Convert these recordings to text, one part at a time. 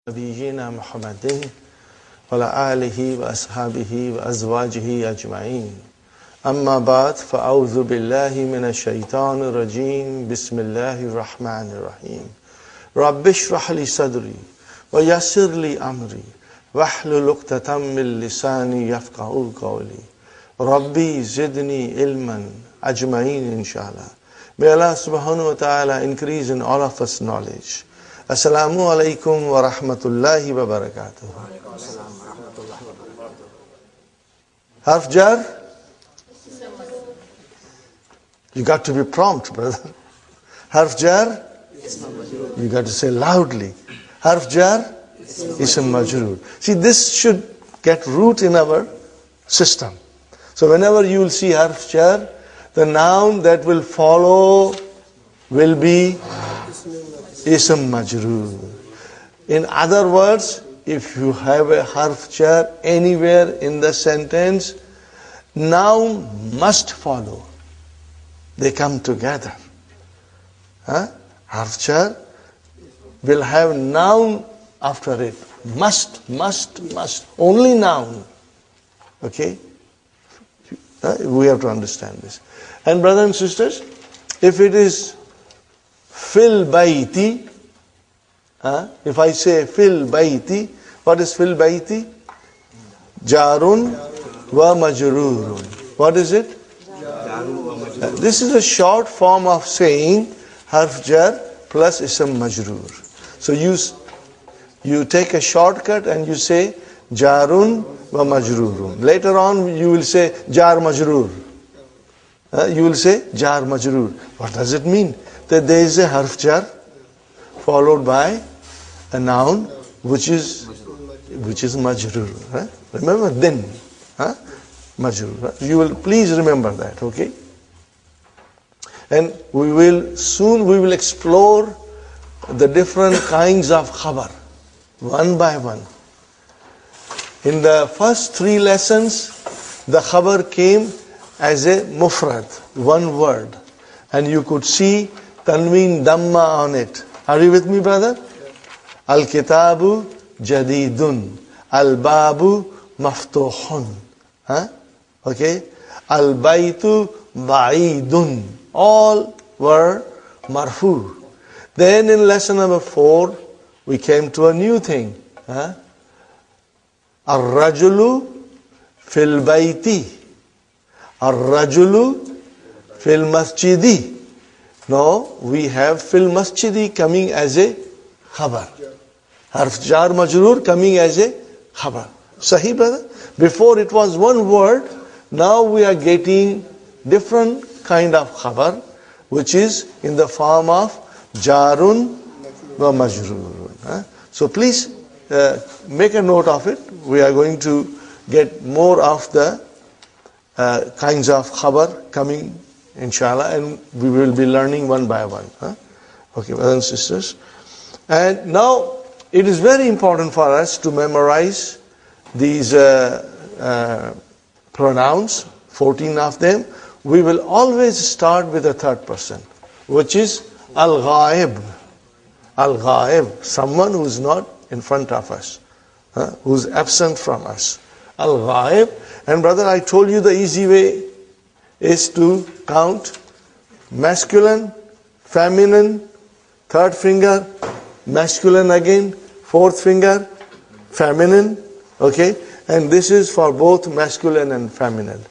نبينا محمد وعلى آله وأصحابه وأزواجه أجمعين أما بعد فأعوذ بالله من الشيطان الرجيم بسم الله الرحمن الرحيم رب اشرح لي صدري ويسر لي أمري واحلل عقدة من لساني يفقهوا قولي ربي زدني علما أجمعين inshallah. May Allah subhanahu wa ta'ala increase in all of us knowledge. Assalamu alaikum wa rahmatullahi wa barakatuh. Harf jar? You got to be prompt, brother. Harf jar? You got to say loudly. Harf jar? Ism majroor. See, this should get root in our system. So whenever you will see harf jar, the noun that will follow will be Ism majroor. In other words, if you have a harf jar anywhere in the sentence, noun must follow. They come together. Harf jar will have noun after it. Must. Only noun. Okay? We have to understand this. And brothers and sisters, if it is fil bayti, if I say fil bayti, what is fil bayti? Jarun wa majrurun. What is it? This is a short form of saying harf jar plus ism majroor. So you take a shortcut and you say jarun wa majrurun. Later on you will say jar majroor. You will say jar majroor. What does it mean? That there is a harf jar followed by a noun which is majroor. Remember then, majroor. You will please remember that, okay? And we will explore the different kinds of khabar one by one. In the first 3 lessons, the khabar came as a mufrad, one word, and you could see tanween damma on it. Are you with me, brother? Al-kitabu jadidun. Al-babu maftuhun. Okay? Al-baytu ba'idun. All were marfu. Then in lesson number 4, we came to a new thing. Ar-rajulu fil bayti. Ar-rajulu fil masjidi. No, we have fil masjidi coming as a khabar. Harf jar majroor coming as a khabar. Sahih, brother? Before it was one word, now we are getting different kind of khabar, which is in the form of jarun wa majroor. So please make a note of it. We are going to get more of the kinds of khabar coming, inshallah, and we will be learning one by one. Okay, brothers and sisters. And now, it is very important for us to memorize these pronouns, 14 of them. We will always start with the third person, which is al-ghaib. Al-ghaib, someone who is not in front of us, who is absent from us. Al-ghaib. And brother, I told you the easy way is to count masculine, feminine, third finger, masculine again, fourth finger, feminine, okay? And this is for both masculine and feminine.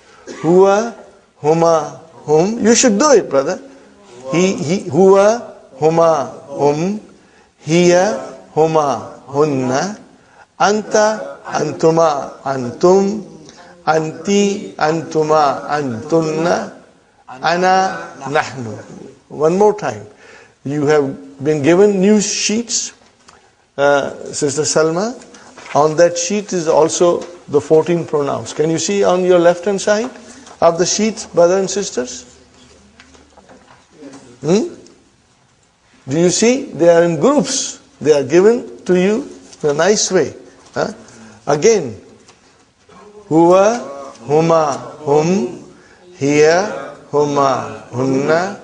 Huwa, huma, hum. You should do it, brother. He, huwa, huma, hum. Hiya, huma, hunna. Anta, antuma, antum. Anti, antuma, antunna. Ana, nahnu. One more time. You have been given new sheets, Sister Salma. On that sheet is also the 14 pronouns. Can you see on your left hand side of the sheet, brothers and sisters? Do you see? They are in groups. They are given to you in a nice way. Again, huwa, huma, hum, hiya, huma, hunna,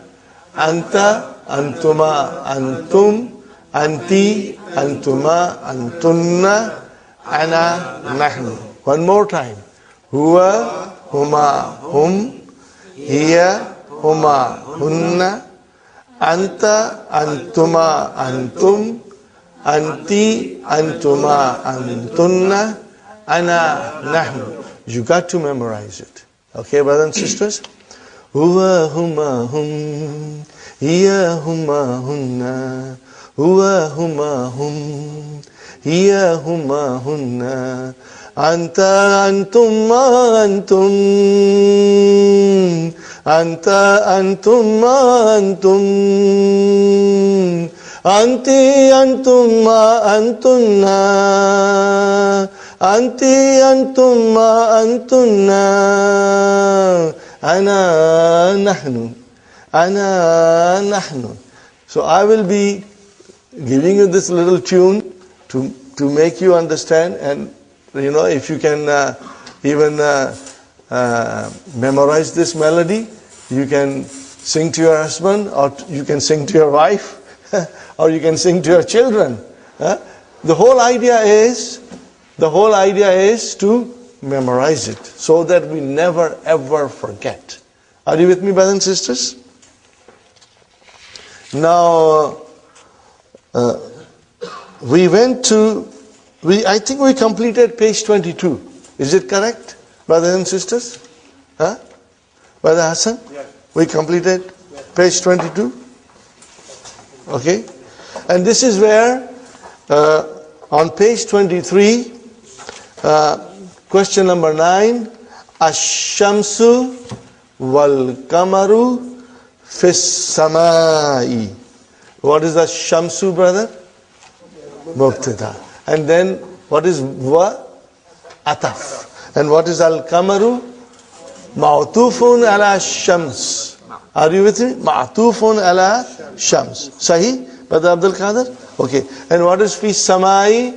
anta, antuma, antum, anti, antuma, antunna, ana, nahnu. One more time. Huwa, huma, hum, hiya, huma, hunna, anta, antuma, antum, anti, antuma, antunna, ana, nahnu. You got to memorize it. Okay, brothers and sisters? Huwa, huma, hum, hiya, huma, hunna, huwa, huma, hum, hiya, huma, hunna, anta, antum, antum, anta, antum, antum, anti, antum, antunna, anti, antum, antunna, ana, nahnu, ana, nahnu. So I will be giving you this little tune to make you understand, and if you can even memorize this melody, you can sing to your husband, or you can sing to your wife, or you can sing to your children. The whole idea is to memorize it, so that we never ever forget. Are you with me, brothers and sisters? Now, I think we completed page 22. Is it correct, brothers and sisters? Brother Hassan? Yes. We completed page 22? Okay. And this is where, on page 23, question number 9, Ash-shamsu wal-kamaru fis-samai. What is Ash-shamsu, brother? Mubtada. And then what is wa? Ataf. And what is al-kamaru? Ma'tufun ala shams. Are you with me? Ma'tufun ala shams. Sahih? Brother Abdul Qadir? Okay. And what is fi samai?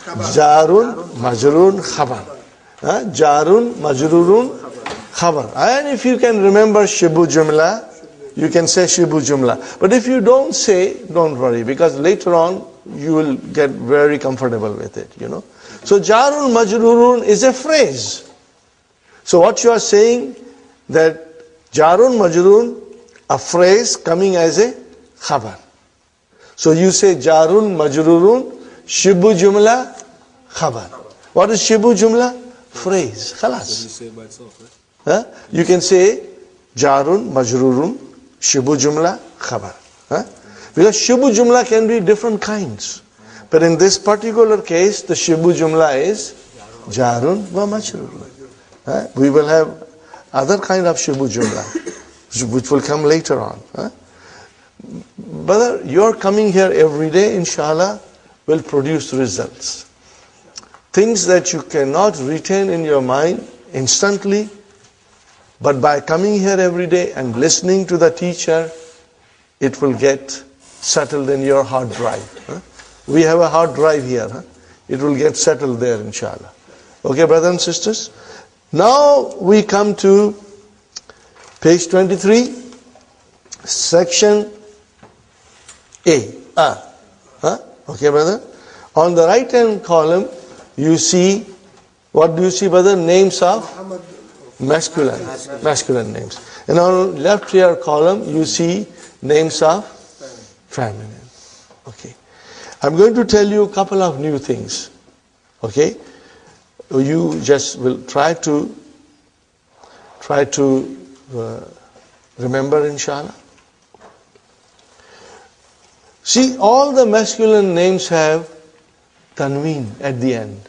Jarun, majrurun, khabar. Jarun, majrurun, khabar. And if you can remember shibu jumla, you can say shibu jumla. But if you don't say, don't worry, because later on you will get very comfortable with it, So jarun majrurun is a phrase. So what you are saying, that jarun majrurun, a phrase coming as a khabar. So you say jarun majrurun, shibu jumla, khabar. What is shibu jumla? Phrase. Khalas. You say by itself, right? You can say jarun majrurun, shibu jumla, khabar. Because shibu jumla can be different kinds. But in this particular case, the shibu jumla is jarun wa majrurun. We will have other kind of shibu jumla, which will come later on. Brother, your coming here every day, inshallah, will produce results. Things that you cannot retain in your mind instantly, but by coming here every day and listening to the teacher, it will get settled in your hard drive. We have a hard drive here. It will get settled there, inshallah. Okay, brothers and sisters? Now we come to page 23, section A. Okay, brother? On the right hand column, you see, what do you see, brother? Names of masculine names. And on left here column, you see names of feminine. Okay. I'm going to tell you a couple of new things. Okay. You just will try to remember, inshallah. See, all the masculine names have tanween at the end.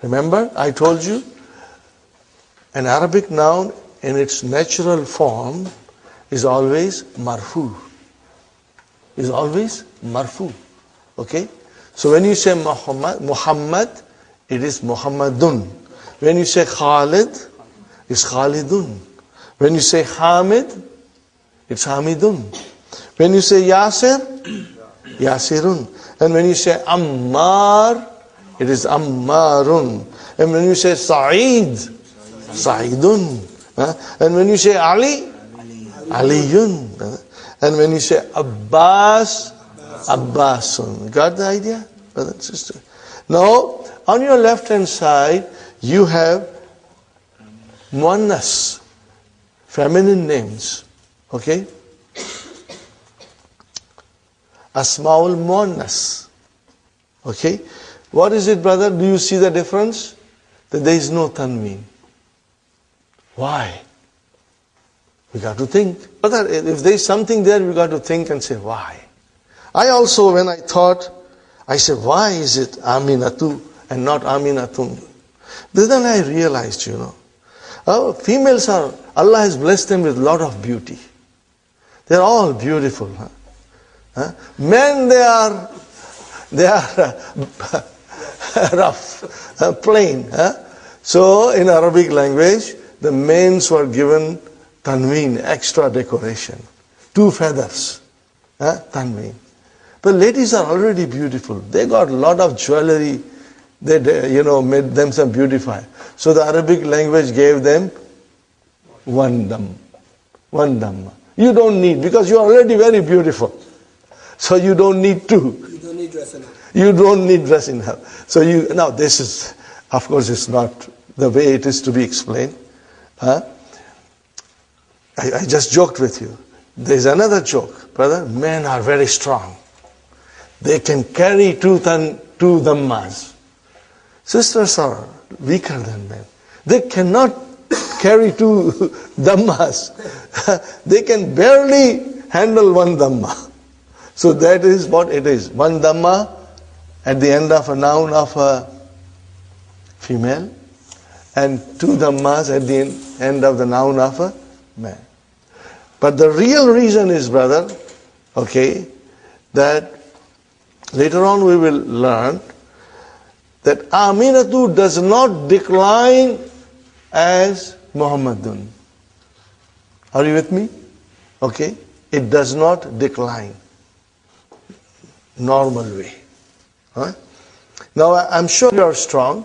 Remember, I told you, an Arabic noun in its natural form is always marfu. Is always marfu. Okay? So when you say Muhammad, it is Muhammadun. When you say Khalid, it's Khalidun. When you say Hamid, it's Hamidun. When you say Yasir, Yasirun. And when you say Ammar, it is Ammarun. And when you say Sa'id, Sa'idun. And when you say Ali, Aliyun. And when you say Abbas, Abbasun. Got the idea, brother and sister? Now, on your left hand side, you have muannas, feminine names. Okay? Asmaul muannas. Okay? What is it, brother? Do you see the difference? That there is no tanween. Why? We got to think. Brother, if there is something there, we got to think and say, why? I also, when I thought, I said, why is it Aminatu and not Aminatun? Then I realized, females are, Allah has blessed them with a lot of beauty. They're all beautiful. Huh? Men, they are rough, plain. So in Arabic language, the males were given tanween, extra decoration. 2 feathers, tanween. But ladies are already beautiful. They got a lot of jewelry. They made themselves beautify. So the Arabic language gave them one dhamma. You don't need, because you're already very beautiful. So you don't need to. You don't need dressing up. You don't need dressing up. So now this is, of course, it's not the way it is to be explained. I just joked with you. There's another joke, brother. Men are very strong. They can carry two dhammas. Sisters are weaker than men. They cannot carry 2 dhammas. They can barely handle 1 dhamma. So that is what it is. 1 dhamma at the end of a noun of a female, and 2 dhammas at the end of the noun of a man. But the real reason is, brother, that later on we will learn that Aminatu does not decline as Muhammadun. Are you with me? Okay? It does not decline. Normal way. Now I'm sure you are strong.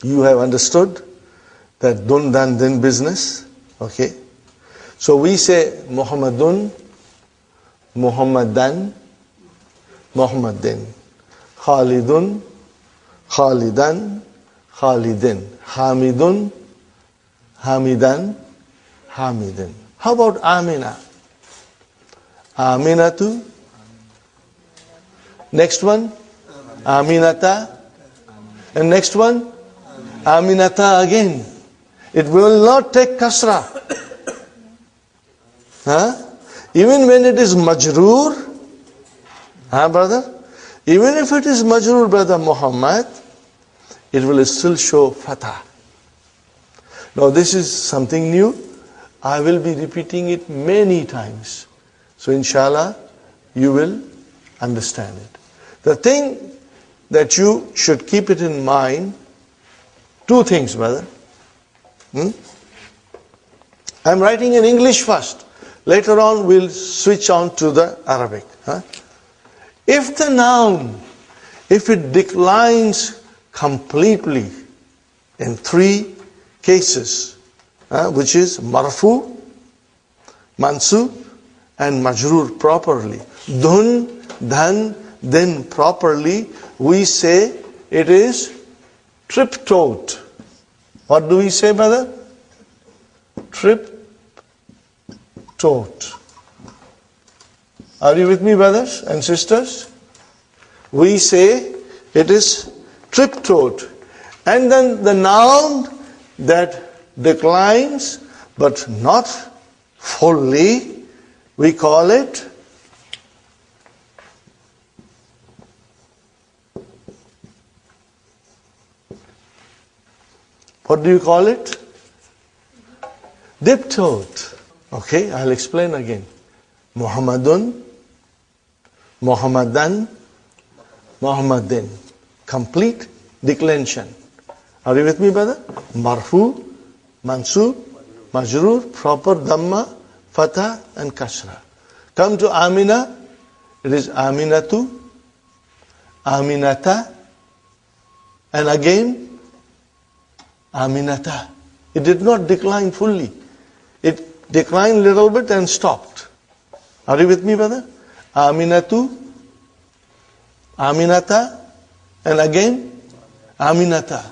You have understood that dun dan din business. Okay? So we say Muhammadun, Muhammadan, Muhammadin. Khalidun, Khalidan, Khalidin. Hamidun, Hamidan, Hamidin. How about Amina? Aminatu. Next one, Aminata. And next one, Aminata again. It will not take kasra. Even when it is majroor, brother? Even if it is majroor, brother Muhammad, it will still show fatah. Now this is something new. I will be repeating it many times. So inshallah, you will understand it. The thing that you should keep it in mind, 2 things, brother. I'm writing in English first. Later on, we'll switch on to the Arabic. If the noun, if it declines completely in 3 cases, which is marfu, mansub, and majroor properly, dun, dhan, then properly, we say it is triptote. What do we say, brother? Triptote. Are you with me, brothers and sisters? We say it is triptote. And then the noun that declines but not fully, we call it what do you call it? Diptote. Okay, I'll explain again. Muhammadun, Muhammadan, Muhammadin. Complete declension. Are you with me, brother? Marfu, mansub, majroor, proper dhamma, fatah, and kasra. Come to Amina. It is Aminatu, Aminata, and again Aminata. It did not decline fully. It declined a little bit and stopped. Are you with me, brother? Aminatu, Aminata, and again Aminata.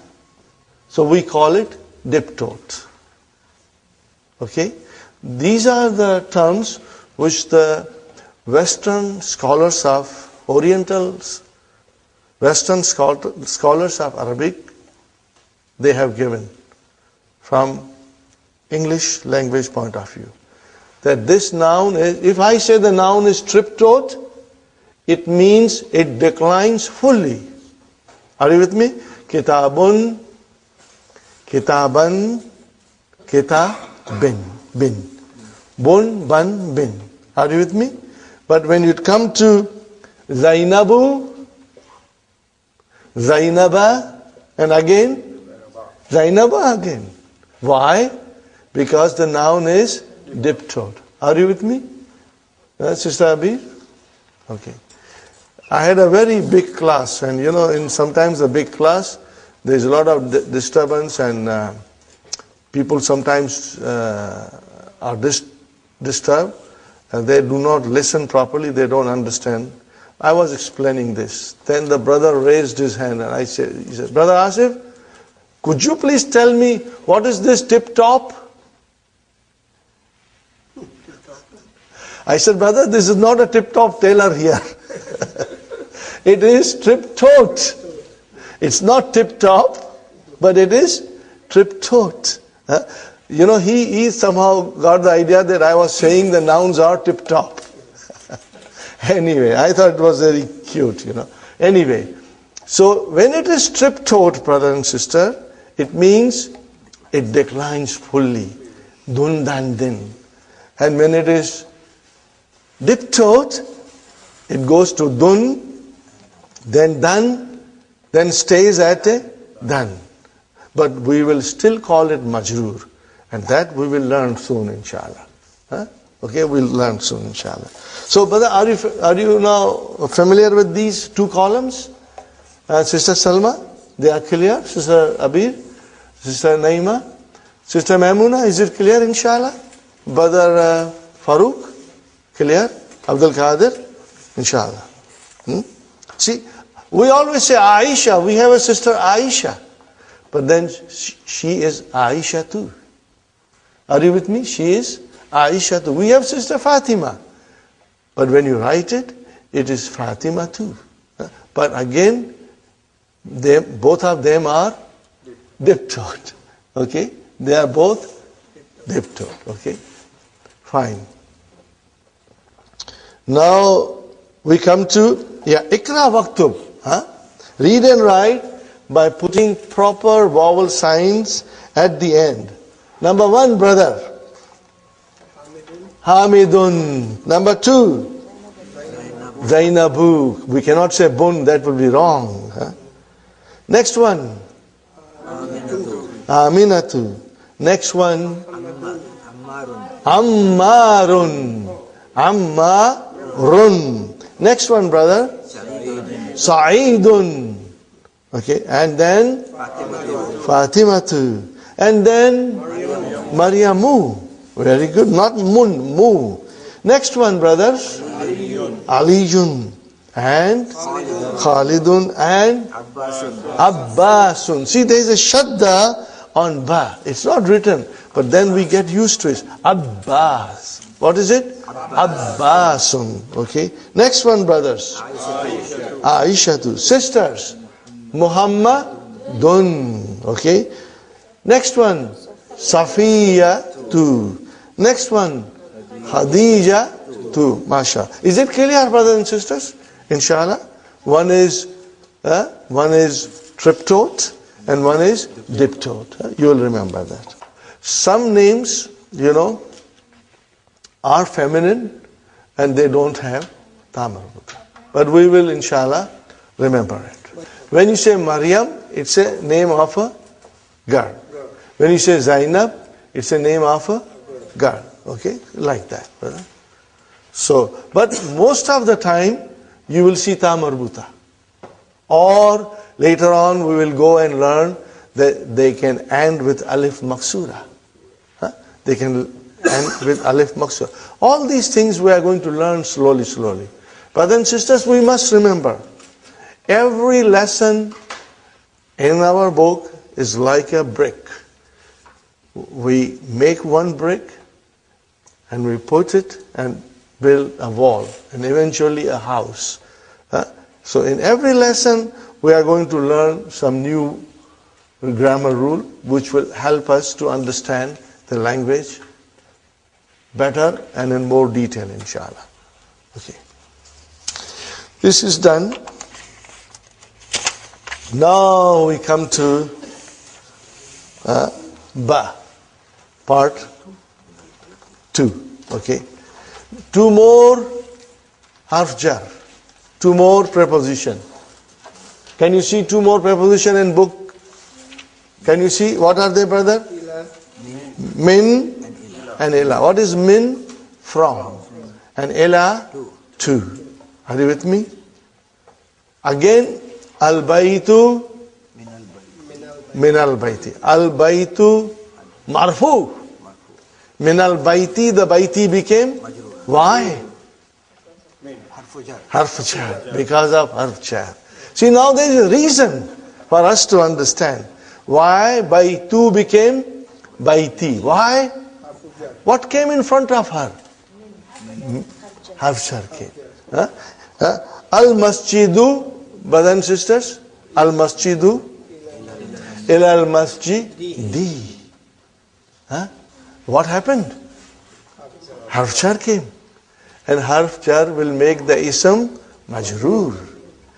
So we call it diptote. Okay? These are the terms which the Western scholars of Orientals, Western scholars of Arabic, they have given from English language point of view. That this noun is, if I say the noun is triptote, it means it declines fully. Are you with me? Kitabun, kitaban, kitabin, bin. Bun, ban, bin. Are you with me? But when you come to Zainabu, Zainaba, and again, Zainaba again. Why? Because the noun is diptote. Are you with me? Sister Abir? Okay. I had a very big class, and in sometimes a big class, there's a lot of disturbance, and people sometimes are disturbed, and they do not listen properly, they don't understand. I was explaining this. Then the brother raised his hand, and he said, Brother Asif, could you please tell me what is this tip-top? I said, brother, this is not a tip-top tailor here. It is trip-tote. It's not tip-top, but it is trip-tote. He somehow got the idea that I was saying the nouns are tip-top. Anyway, I thought it was very cute, Anyway, so when it is trip-tote, brother and sister, it means it declines fully. Dun, dan, din. And when it is diptote, it goes to dun, then dan, then stays at a dan. But we will still call it majroor. And that we will learn soon, inshallah. Okay, we'll learn soon, inshallah. So, brother, are you now familiar with these two columns? Sister Salma, they are clear? Sister Abir, Sister Naima, Sister Maimuna, is it clear, inshallah? Brother Farooq, clear? Abdul Qadir, inshallah. See, we always say Aisha, we have a sister Aisha. But then she is Aisha too. Are you with me? She is Aisha too. We have sister Fatima. But when you write it, it is Fatima too. But again, both of them are diptote. Okay? They are both diptote. Okay? Fine. Now we come to Ikra Waktub. Read and write by putting proper vowel signs at the end. Number 1, brother. Hamidun. Number 2, Zainabu. We cannot say bun, that will be wrong. Next one, Aminatu. Next one, Ammarun. Ammarun. Next one, brother, Sa'idun. Okay, and then Fatimatu. And then Maryamu. Very good. Not mun, mu. Next one, brothers. Aliyun. And Khalidun. And Abbasun. See, there is a shadda on ba. It's not written, but then we get used to it. Abbas. What is it? Abbasun. Okay. Next one, brothers. Aishatu. Sisters. Muhammadun. Okay. Next one, Safiya too. Next one, Khadija too. Masha. Is it clear, brothers and sisters? Inshallah. One is triptote and one is diptote. You will remember that. Some names, are feminine and they don't have tamarbut. But we will, inshallah, remember it. When you say Maryam, it's a name of a girl. When you say Zainab, it's a name of a girl. Okay? Like that. So, but most of the time, you will see ta marbuta. Or later on, we will go and learn that they can end with alif maksura. They can end with alif maksura. All these things we are going to learn slowly. Brothers and sisters, we must remember, Every lesson in our book is like a brick. We make one brick and we put it and build a wall and eventually a house. So in every lesson we are going to learn some new grammar rule which will help us to understand the language better and in more detail, inshallah. Okay. This is done. Now we come to Ba, part 2. Okay. 2 more harf jar, 2 more preposition. Can you see 2 more preposition in book? Can you see? What are they, brother? Min and ila. What is min? From. And ila? To. Are you with me? Again, al-baytu min al-bayti. Al-baytu marfu. Min al-bayti, the bayti became? Why? Harf jar. Because of harf jar. See, now there is a reason for us to understand why baytu became bayti. Why? What came in front of her? Harf jar came. Al-masjidu, brothers and sisters, al-masjidu ila al-masjidi. What happened? Harf jar came. And harf jar will make the ism majroor.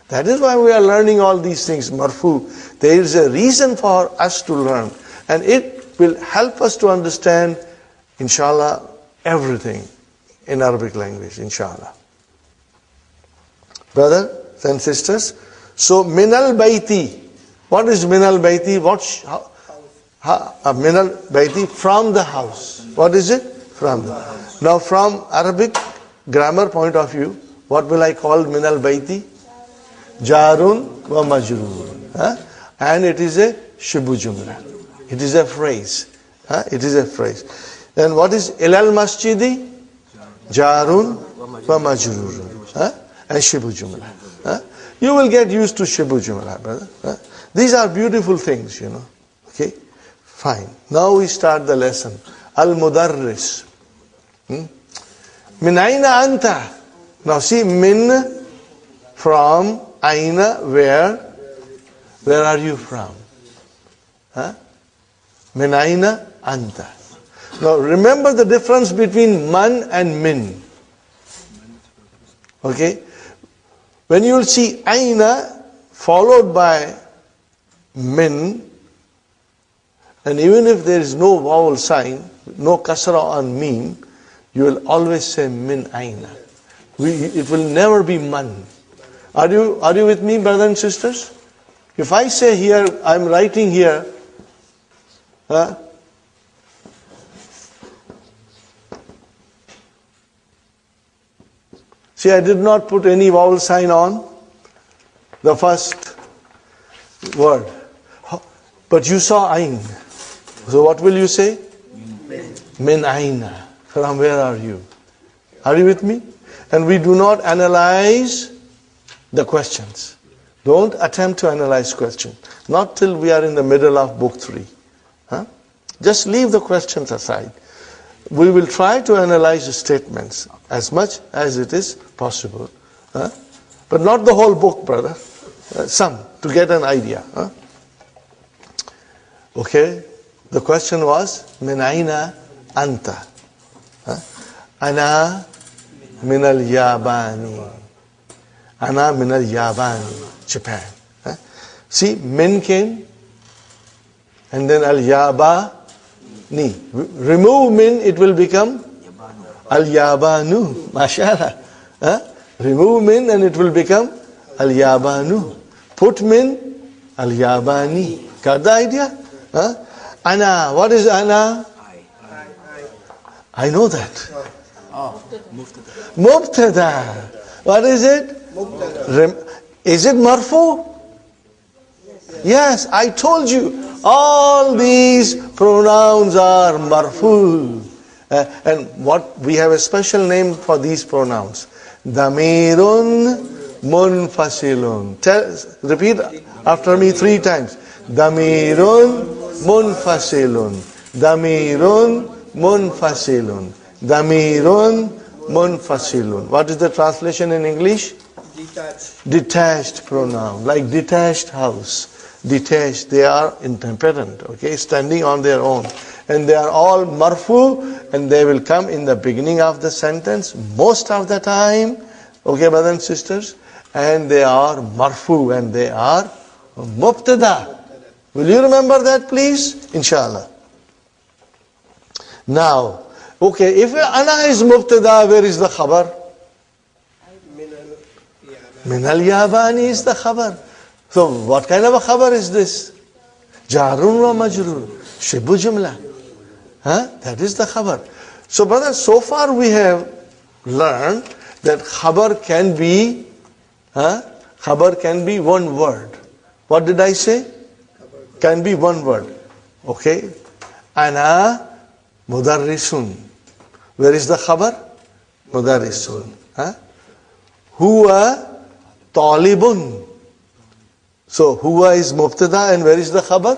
That is why we are learning all these things, marfu. There is a reason for us to learn. And it will help us to understand, inshallah, everything in Arabic language, inshallah. Brothers and sisters, so minal bayti. What is minal bayti? Minal bayti, from the house. What is it? From the house. Now from Arabic grammar point of view, what will I call minal bayti? Jarun wa majroor. And it is a shibu jumla. It is a phrase. It is a phrase. And what is ilal masjidi? Jarun wa majroor. And shibu jumla. You will get used to shibu jumla, brother. These are beautiful things, you know. Okay? Fine. Now we start the lesson. Al-mudarris. Min aina anta. Now see, min, from, aina, where? Where are you from? Min aina anta. Now remember the difference between man and min. Okay? When you will see aina followed by min, and even if there is no vowel sign, no kasra on mim, you will always say min aina. It will never be man. Are you with me, brothers and sisters? If I say here, I'm writing here, see, I did not put any vowel sign on the first word. But you saw ain. So what will you say? Min aina. From where are you? Are you with me? And we do not analyze the questions. Don't attempt to analyze questions. Not till we are in the middle of book 3. Just leave the questions aside. We will try to analyze the statements as much as it is possible. But not the whole book, brother. Some, to get an idea. Okay? The question was, min aina anta? Ana min al-Yabani. Ana min al-Yabani. Japan. See, min came, and then al-Yabani. Remove min, it will become al-Yabanu. Mashallah. Remove min and it will become al-Yabanu. Put min, al-Yabani. Got the idea? Ana. What is ana? I know that. Mubtada. What is it? Is it marfu? Yes, I told you. All these pronouns are marfu. And what we have a special name for these pronouns. Damirun munfasilun. Repeat after me 3 times. Damirun munfasilun. Damirun munfasilun. Damirun munfasilun. What is the translation in English? Detached. Detached pronoun, like detached house. Detached, they are independent, okay, standing on their own. And they are all marfu, and they will come in the beginning of the sentence most of the time, okay, brothers and sisters, and they are marfu, and they are mubtada. Will you remember that, please? Inshallah. Now, okay, if ana is mubtada, where is the khabar? Min al-Yabani is the khabar. So what kind of a khabar is this? Jarun wa majrur. Shibu jumla. That is the khabar. So brothers, so far we have learned that khabar can be one word. What did I say? Can be one word. Okay. Ana mudarrisun. Where is the khabar? Mudarrisun. Huwa talibun. So huwa is mubtada, and where is the khabar?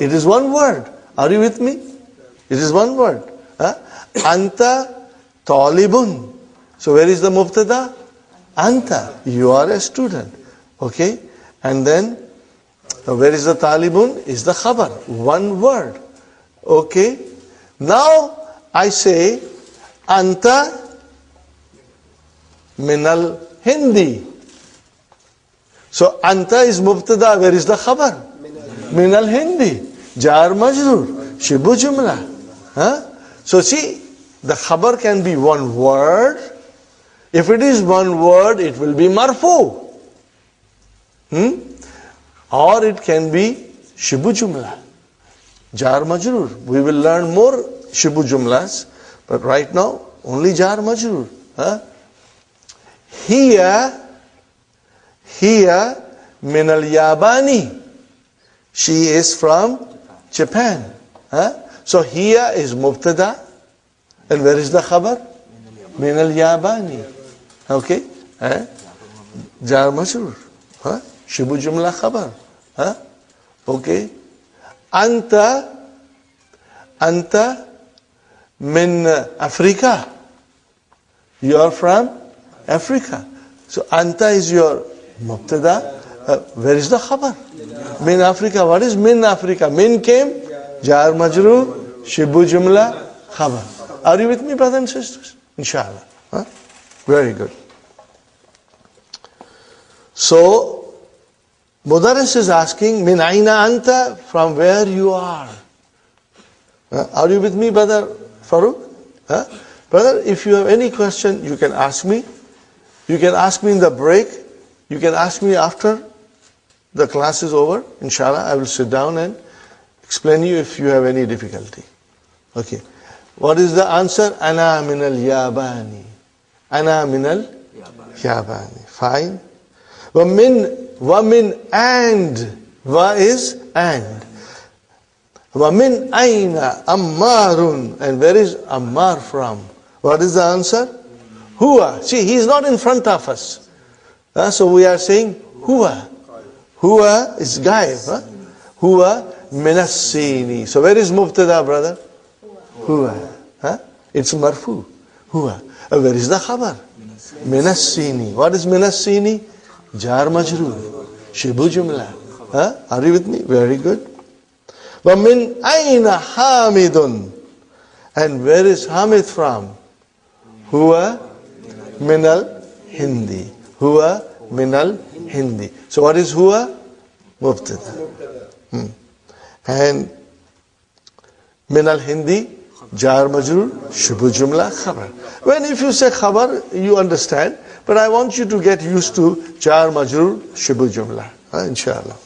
It is one word. Are you with me? It is one word. Anta talibun. So where is the mubtada? Anta. You are a student. Okay. And then where is the talibun? Is the khabar. One word. Okay. Now I say anta minal Hindi. So anta is mubtada. Where is the khabar? Minal Hindi. Jar majrur. Shibu jumla. So see, the khabar can be one word. If it is one word, it will be marfu. Or it can be shibu jumla. Jar majrur. We will learn more shibu jumlas, but right now only jar majrur. Here min al-Yabani. She is from Japan. So here is mubtada, and where is the khabar? Min al-Yabani. Okay? Jar majrur. Shibu jumla khabar. Okay? Anta min Africa. You are from Africa. So anta is your mubtada. Where is the khabar? Min Africa. What is min Africa? Min came, jar majrur, shibu jumla, khabar. Are you with me, brothers and sisters? Inshallah. Very good. So Mudarris is asking, min aina anta, from where you are. Are you with me, brother Farooq? Brother, if you have any question, you can ask me. You can ask me in the break. You can ask me after the class is over. Inshallah, I will sit down and explain you if you have any difficulty. Okay. What is the answer? Ana min al-Yabani. Ana min al-Yabani. Fine. Wa min and. Wa is and. Wa min aina ammarun. And where is Ammar from? What is the answer? Huwa. See, he is not in front of us. So we are saying huwa. Huwa is gaib. Huwa minassini. So where is mubtada, brother? Huwa. It's marfu. Huwa. Where is the khabar? Minassini. What is minassini? Jar majrur. Shibu jumla. Are you with me? Very good. Wa min aina hamidun. And where is Hamid from? Huwa minal Hindi. Huwa minal Hindi. So what is huwa? Mubtada. And minal Hindi, jar majrur, shibu jumla, khabar. When if you say khabar, you understand. But I want you to get used to jar majrur, shibu jumla. Inshallah.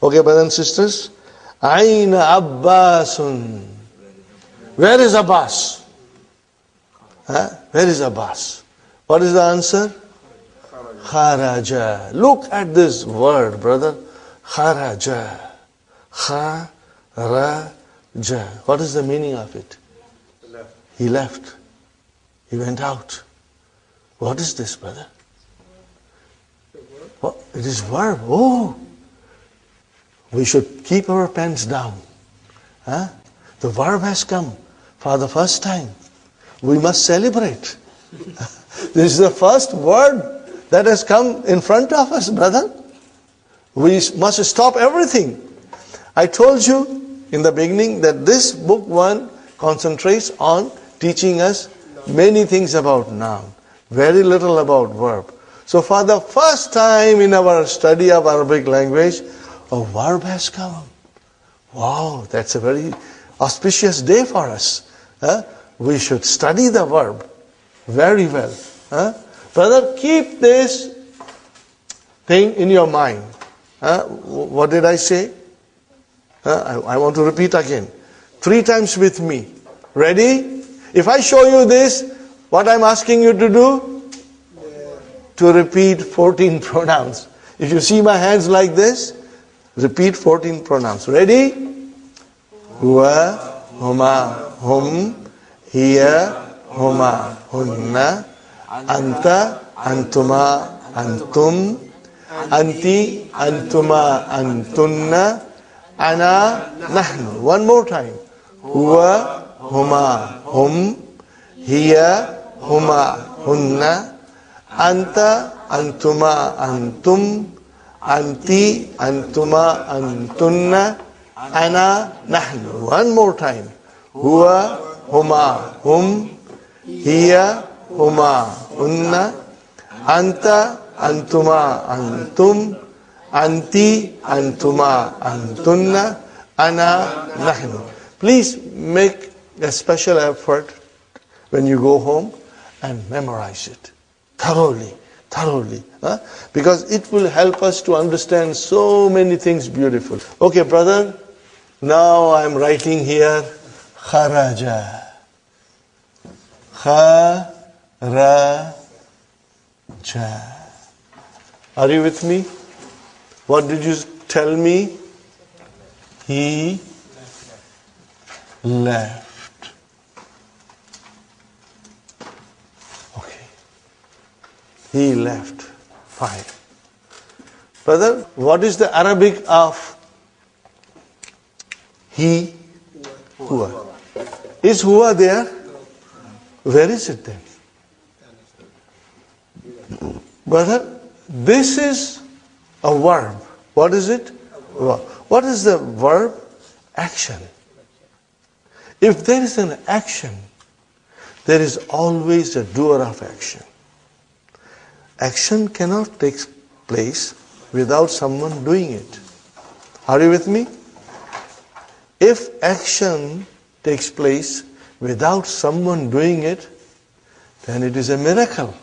Okay, brothers and sisters. Aina Abbasun. Where is Abbas? Where is Abbas? What is the answer? Kharaja. Look at this word, brother. Kharaja. Kharaja. What is the meaning of it? He left. He went out. What is this, brother? Well, it is verb. Oh, we should keep our pens down. Huh? The verb has come for the first time. We must celebrate. This is the first word that has come in front of us, brother. We must stop everything. I told you in the beginning that this book 1 concentrates on teaching us many things about noun, very little about verb. So for the first time in our study of Arabic language, a verb has come. Wow, that's a very auspicious day for us. We should study the verb very well. Brother, keep this thing in your mind. What did I say? I want to repeat again. 3 times with me. Ready? If I show you this, what I'm asking you to do? To repeat 14 pronouns. If you see my hands like this, repeat 14 pronouns. Ready? Huwa, huma, hum, hiya, huma, hunna, anta, antuma, antum, anti, antuma, antunna, ana, nahnu. One more time. Huwa, huma, hum, hiya, huma, hunna, anta, antuma, antum, anti, antuma, antunna, ana, nahnu. One more time. Huwa, huma, hum, hiya, huma, hunna, anta, antuma, antum, anti, antuma, antunna, ana, nahnu. Please make a special effort when you go home and memorize it thoroughly. Because it will help us to understand so many things beautiful. Okay, brother, now I'm writing here kharaja. Kharaja. Are you with me? What did you tell me? He left. Okay. He left. Fine. Brother, what is the Arabic of he? Huwa. Is huwa there? Where is it then? Brother, this is a verb. What is it? What is the verb? Action. If there is an action, there is always a doer of action. Action cannot take place without someone doing it. Are you with me? If action takes place without someone doing it, then it is a miracle.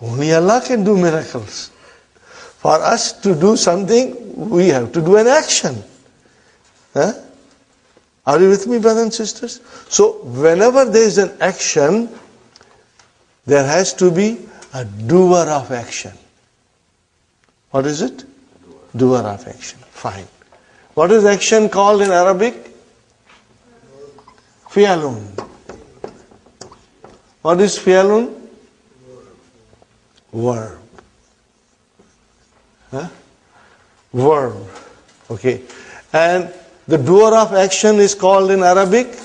Only Allah can do miracles. For us to do something, we have to do an action. Are you with me, brothers and sisters? So, whenever there is an action, there has to be a doer of action. What is it? Doer of action. Fine. What is action called in Arabic? Fi'alun. What is fi'alun? Verb. Verb. Okay. And the doer of action is called in Arabic?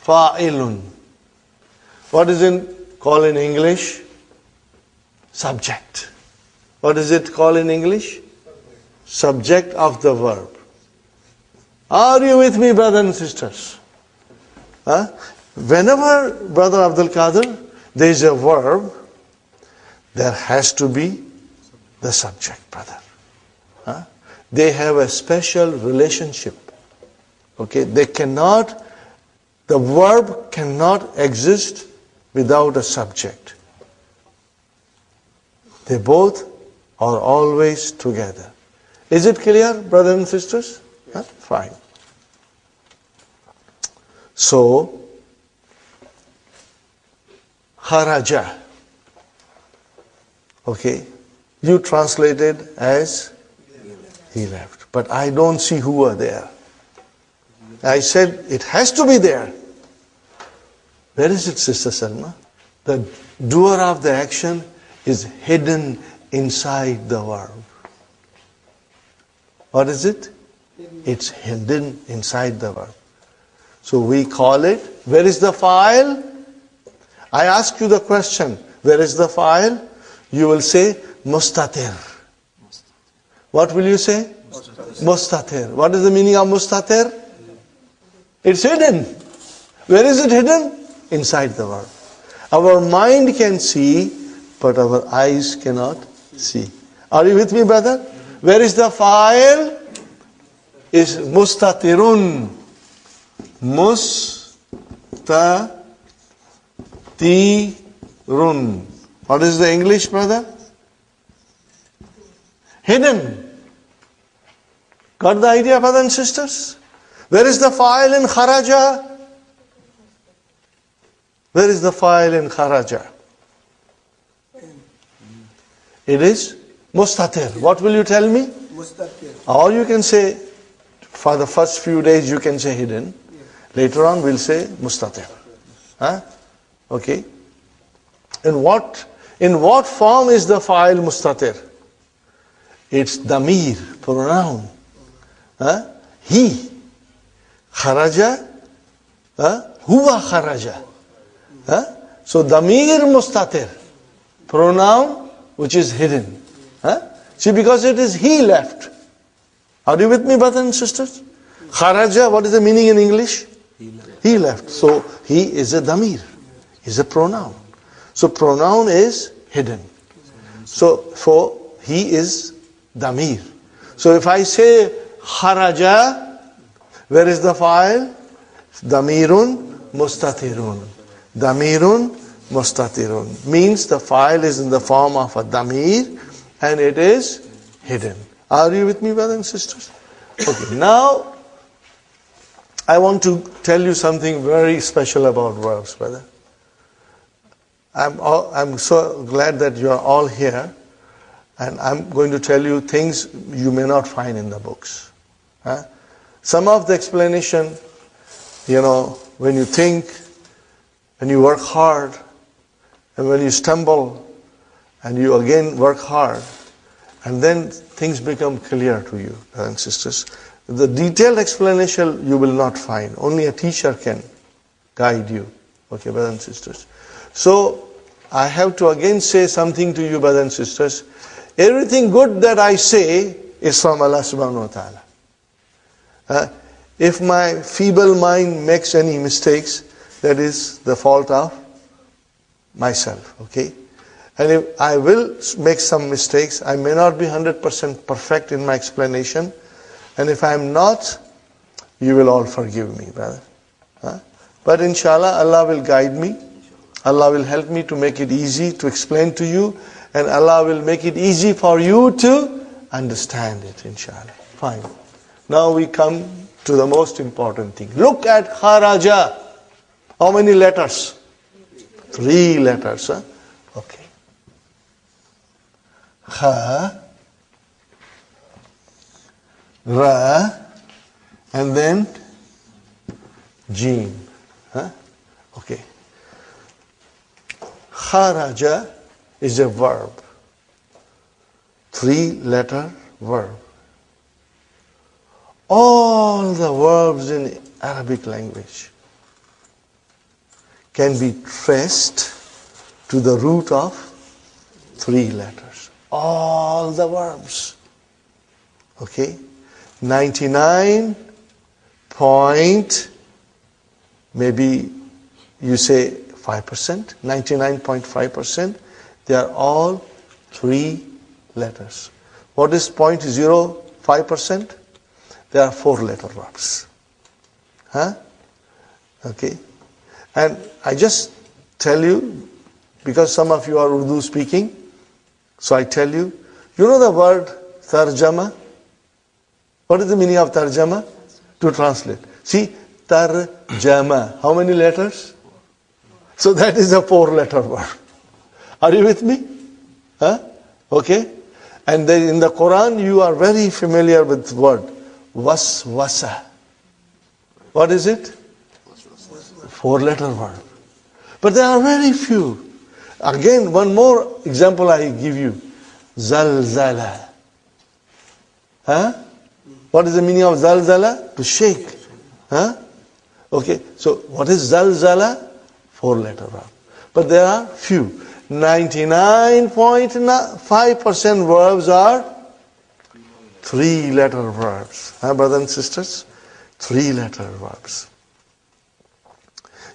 Fa'ilun. What is it called in English? Subject. What is it called in English? Subject of the verb. Are you with me, brothers and sisters? Whenever, Brother Abdul Qadir, there is a verb, there has to be the subject, brother. They have a special relationship. Okay, the verb cannot exist without a subject. They both are always together. Is it clear, brothers and sisters? Yes. Fine. So, kharaja. Okay. You translated as he left. But I don't see huwa there. I said it has to be there. Where is it, Sister Salma? The doer of the action is hidden inside the verb. What is it? It's hidden inside the verb. So we call it, where is the file? I ask you the question, where is the file? You will say, mustatir. What will you say? Mustatir. What is the meaning of mustatir? It's hidden. Where is it hidden? Inside the verb. Our mind can see, but our eyes cannot see. Are you with me, brother? Where is the file? Is mustatirun. Mustatirun. What is the English, brother? Hidden. Got the idea, brothers and sisters? Where is the file in kharaja? Where is the file in kharaja? It is mustatir. What will you tell me? Mustatir. Or you can say, for the first few days you can say hidden. Later on we'll say mustatir. Huh? Okay. In what form is the file mustatir? It's damir, pronoun. Huh? He. Kharaja. Huwa kharaja. Huh? So damir mustatir. Pronoun which is hidden. Huh? See, because it is he left. Are you with me, brothers and sisters? Kharaja, what is the meaning in English? He left. So he is a damir. Is a pronoun. So pronoun is hidden. So he is damir. So if I say kharaja, where is the file? Damirun mustatirun. Damirun mustatirun. Means the file is in the form of a damir and it is hidden. Are you with me, brothers and sisters? Okay, now I want to tell you something very special about verbs, brother. I'm so glad that you are all here, and I'm going to tell you things you may not find in the books. Huh? Some of the explanation, when you think, when you work hard, and when you stumble, and you again work hard, and then things become clear to you, brothers and sisters. The detailed explanation you will not find. Only a teacher can guide you. Okay, brothers and sisters. So, I have to again say something to you, brothers and sisters. Everything good that I say is from Allah subhanahu wa ta'ala. If my feeble mind makes any mistakes, that is the fault of myself. Okay? And if I will make some mistakes, I may not be 100% perfect in my explanation. And if I am not, you will all forgive me, brother. But inshallah, Allah will guide me. Allah will help me to make it easy to explain to you. And Allah will make it easy for you to understand it, inshallah. Fine. Now we come to the most important thing. Look at kharaja. How many letters? 3 letters. Okay. Kha, Ra, and then Jeen. Okay. Kharaja is a verb. 3-letter verb. All the verbs in Arabic language can be traced to the root of 3 letters. All the verbs. Okay? 99 point, maybe you say 5%, 99.5%, they are all 3 letters. What is 0.05%? They are 4-letter verbs. Okay? And I just tell you, because some of you are Urdu speaking, so I tell you, you know the word tarjama? What is the meaning of tarjama? To translate. See, tarjama. How many letters? So that is a 4-letter word. Are you with me? Okay? And then in the Quran, you are very familiar with the word waswasa. What is it? 4-letter word. But there are very few Again, one more example I give you. Zalzala. Huh? What is the meaning of zalzala? To shake. Huh? Okay, so what is zalzala? 4-letter verb. But there are few. 99.5% verbs are 3-letter verbs. Huh, brothers and sisters? 3-letter verbs.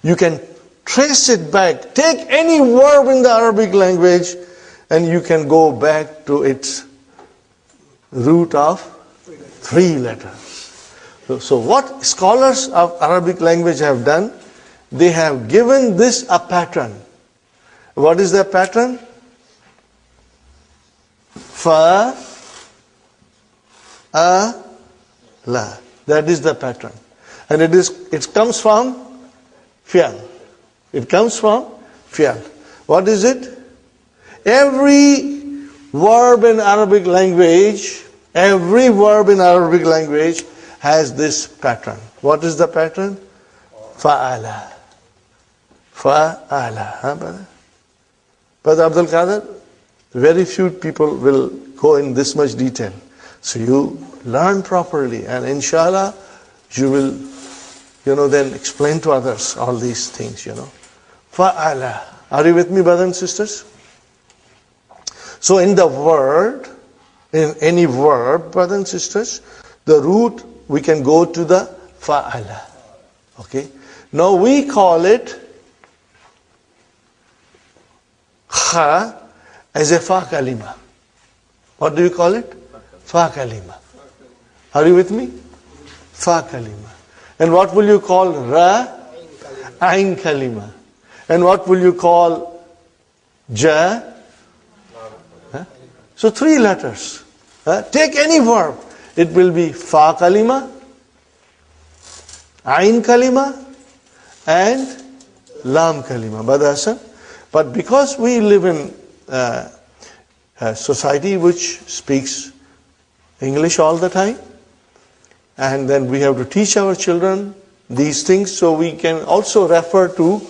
You can trace it back. Take any verb in the Arabic language and you can go back to its root of 3 letters. So what scholars of Arabic language have done, they have given this a pattern. What is the pattern? Fa, a, la. That is the pattern. And it comes from fi'al. It comes from fi'al. What is it? Every verb in Arabic language, has this pattern. What is the pattern? Fa'ala. Fa'ala. Huh, brother? Brother Abdul Qadir, very few people will go in this much detail. So you learn properly and inshallah you will, then explain to others all these things, Fa'ala. Are you with me, brothers and sisters? So in the word, in any verb, brothers and sisters, the root, we can go to the fa'ala. Okay? Now we call it kha as a fa kalima. What do you call it? Fa kalima. Are you with me? Fa kalima. And what will you call ra? Ain kalima. And what will you call ja? Huh? So 3 letters. Take any verb. It will be fa kalima, ain kalima, and lam kalima. But because we live in a society which speaks English all the time, and then we have to teach our children these things, so we can also refer to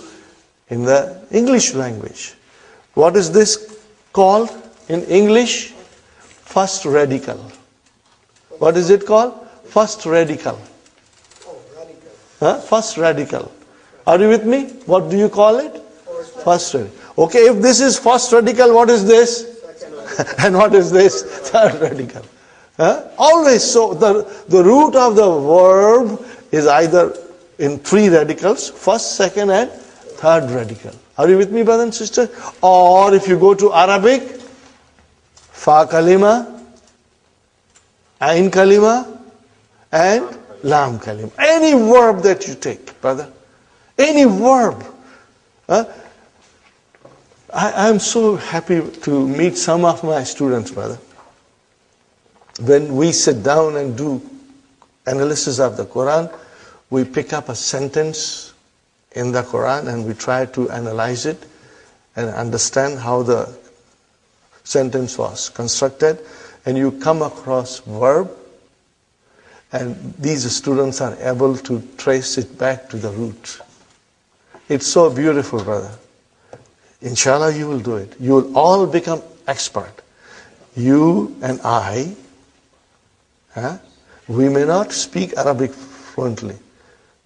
in the English language. What is this called in English? First radical. What is it called? First radical. First radical. Are you with me? What do you call it? First radical. Okay, if this is first radical, what is this? And what is this? Third radical. Always so. The root of the verb is either in 3 radicals, first, second, and third radical. Are you with me, brothers and sisters? Or if you go to Arabic, fa kalima, ain kalima, and lam kalima. Any verb that you take, brother. Any verb. I am so happy to meet some of my students, brother. When we sit down and do analysis of the Quran, we pick up a sentence in the Quran and we try to analyze it and understand how the sentence was constructed, and you come across verb, and these students are able to trace it back to the root. It's so beautiful, brother. Inshallah, you will do it. You will all become expert. You and I, we may not speak Arabic fluently,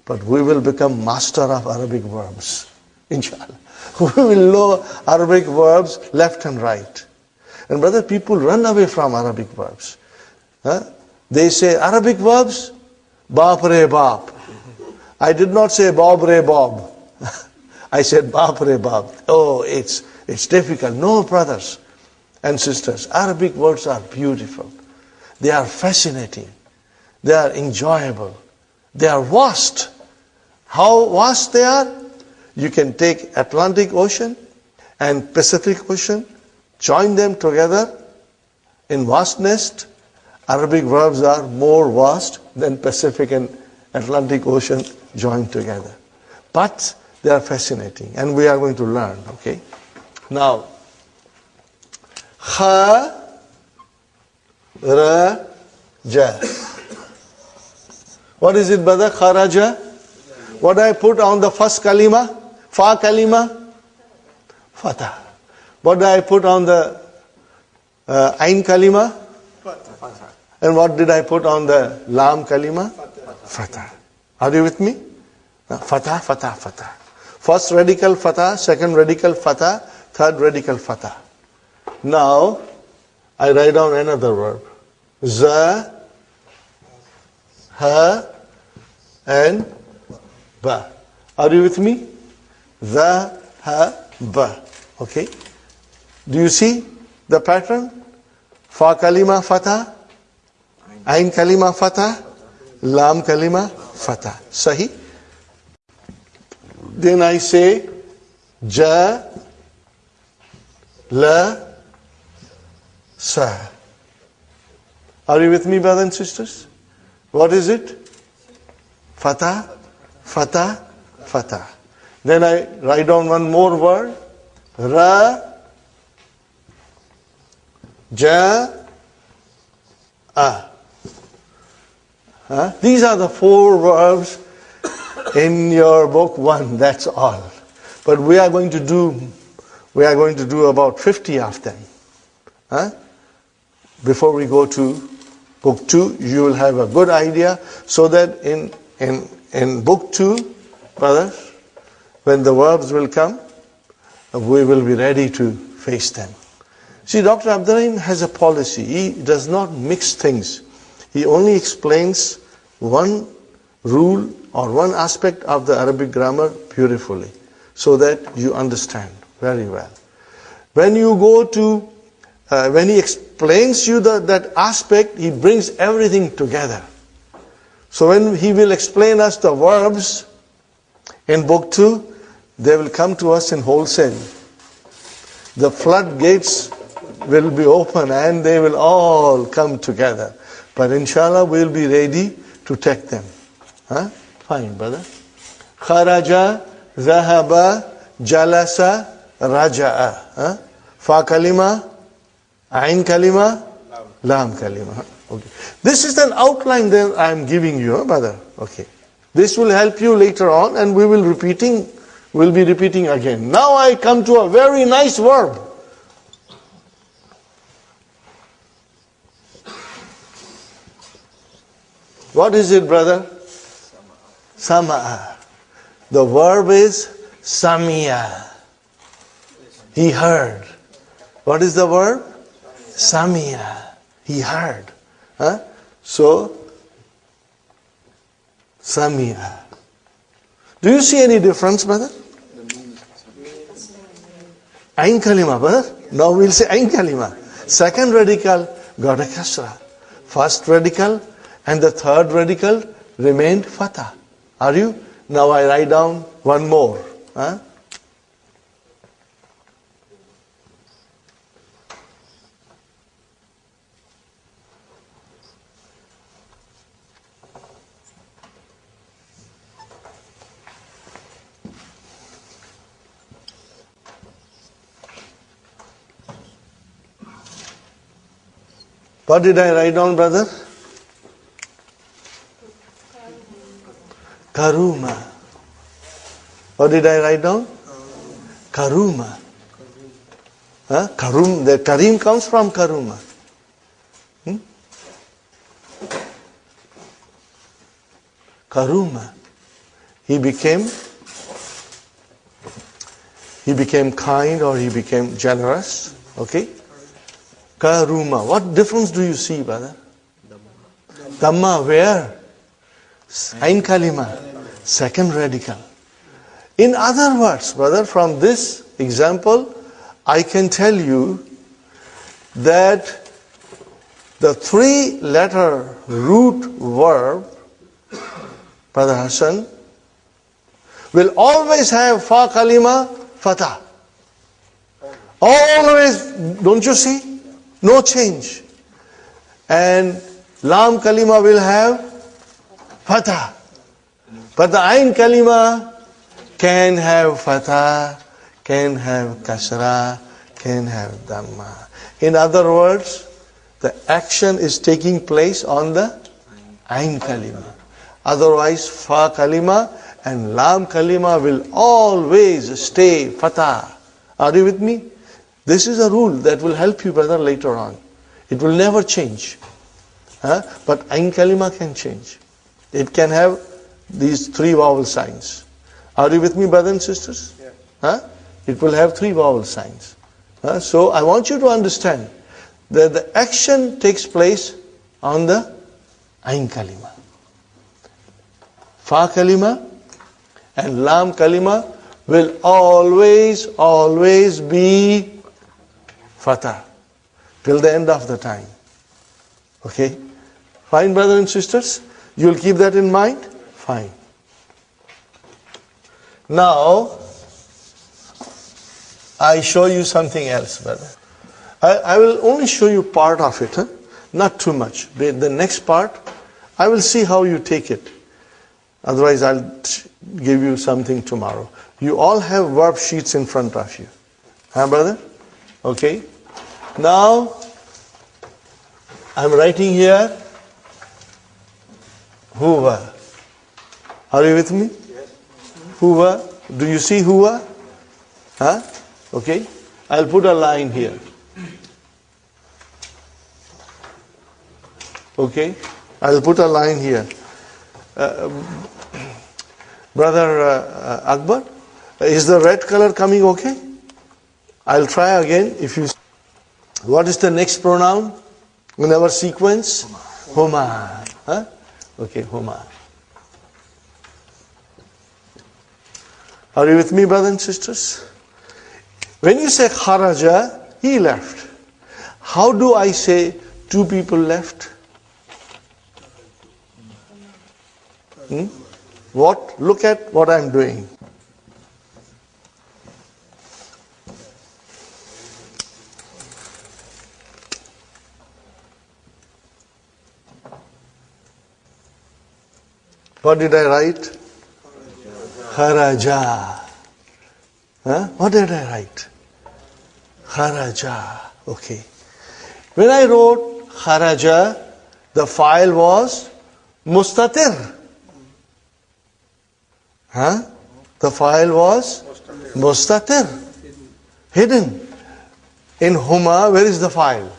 but we will become master of Arabic verbs. Inshallah. We will know Arabic verbs left and right. And brother, people run away from Arabic verbs. They say Arabic verbs, baap re baap. I did not say bob re bob. I said baap re baap. Oh, it's difficult. No, brothers and sisters, Arabic words are beautiful. They are fascinating. They are enjoyable. They are vast. How vast they are? You can take Atlantic Ocean and Pacific Ocean, join them together in vastness. Arabic verbs are more vast than Pacific and Atlantic Ocean joined together. But they are fascinating, and we are going to learn, okay? Now, kha, ra, ja. What is it, brother? Kharaja? What I put on the first kalima? Fa kalima? Fatah. What did I put on the Ain kalima? And what did I put on the Lam kalima? Fatah. Are you with me? Fatah, fatah, fatah. First radical fatah, second radical fatah, third radical fatah. Now, I write down another verb. Za, ha, and ba. Are you with me? Za, ha, ba. Okay? Do you see the pattern? Fa kalima fatah, Ain kalima fatah, Lam kalima fatah. Sahi? Then I say ja, la, sa. Are you with me, brothers and sisters? What is it? Fatah, fatah, fatah. Then I write down one more word. Ra, ja, a. These are the 4 verbs in your book 1, that's all. But we are going to do about 50 of them. Before we go to book 2, you will have a good idea, so that in book 2, brothers, when the verbs will come, we will be ready to face them. See, Dr. Abdur Rahim has a policy. He does not mix things. He only explains one rule or one aspect of the Arabic grammar beautifully, so that you understand very well. When you go to, when he explains you that aspect, he brings everything together. So when he will explain us the verbs in book 2, they will come to us in wholesale. The floodgates will be open and they will all come together. But inshallah, we'll be ready to take them. Fine, brother. Kharaja, zahaba, jalasa, raja'a. Fa kalima, ain kalima, lam kalima. Okay. This is an outline that I am giving you, brother. Okay. This will help you later on, and we'll be repeating again. Now I come to a very nice verb. What is it, brother? Sama'a. The verb is samiya. He heard. What is the verb? Samiya. He heard. So, samiya. Do you see any difference, brother? Ain kalima, brother. Now we'll say ain kalima. Second radical got a kasra. First radical and the third radical remained fatah. Are you? Now I write down one more. What did I write down, brother? Karuma. What did I write down? Karuma. Karum. The Karim comes from Karuma. Karuma. He became kind, or he became generous. Okay? Karuma. What difference do you see, brother? Dhamma, where? Ain kalima, second radical. In other words, brother, from this example, I can tell you that the 3-letter root verb, Brother Hassan, will always have fa kalima, fatah. Always, don't you see? No change. And lam kalima will have fatah. But the ain kalima can have fatah, can have kasra, can have dhamma. In other words, the action is taking place on the ain kalima. Otherwise, fa kalima and lam kalima will always stay fatah. Are you with me? This is a rule that will help you, brother, later on. It will never change. But Ain Kalima can change. It can have these 3 vowel signs. Are you with me, brothers and sisters? Yeah. It will have 3 vowel signs. So I want you to understand that the action takes place on the Ain Kalima. Fa Kalima and Lam Kalima will always be Fatah till the end of the time. Okay? Fine, brothers and sisters? You'll keep that in mind? Fine. Now, I show you something else, brother. I will only show you part of it, not too much. The next part, I will see how you take it. Otherwise, I'll give you something tomorrow. You all have verb sheets in front of you. Brother? Okay. Now, I'm writing here, Huwa. Are you with me? Yes. Huwa. Do you see Huwa? Okay. I'll put a line here. Okay. I'll put a line here. Brother Akbar, is the red color coming okay? I'll try again. What is the next pronoun in our sequence? Huma. Okay, Huma. Are you with me, brothers and sisters? When you say kharaja, he left. How do I say 2 people left? What? Look at what I'm doing. What did I write? Kharaja. What did I write? Kharaja. Okay. When I wrote kharaja, the file was mustatir. The file was mustatir. Hidden. In Huma, where is the file?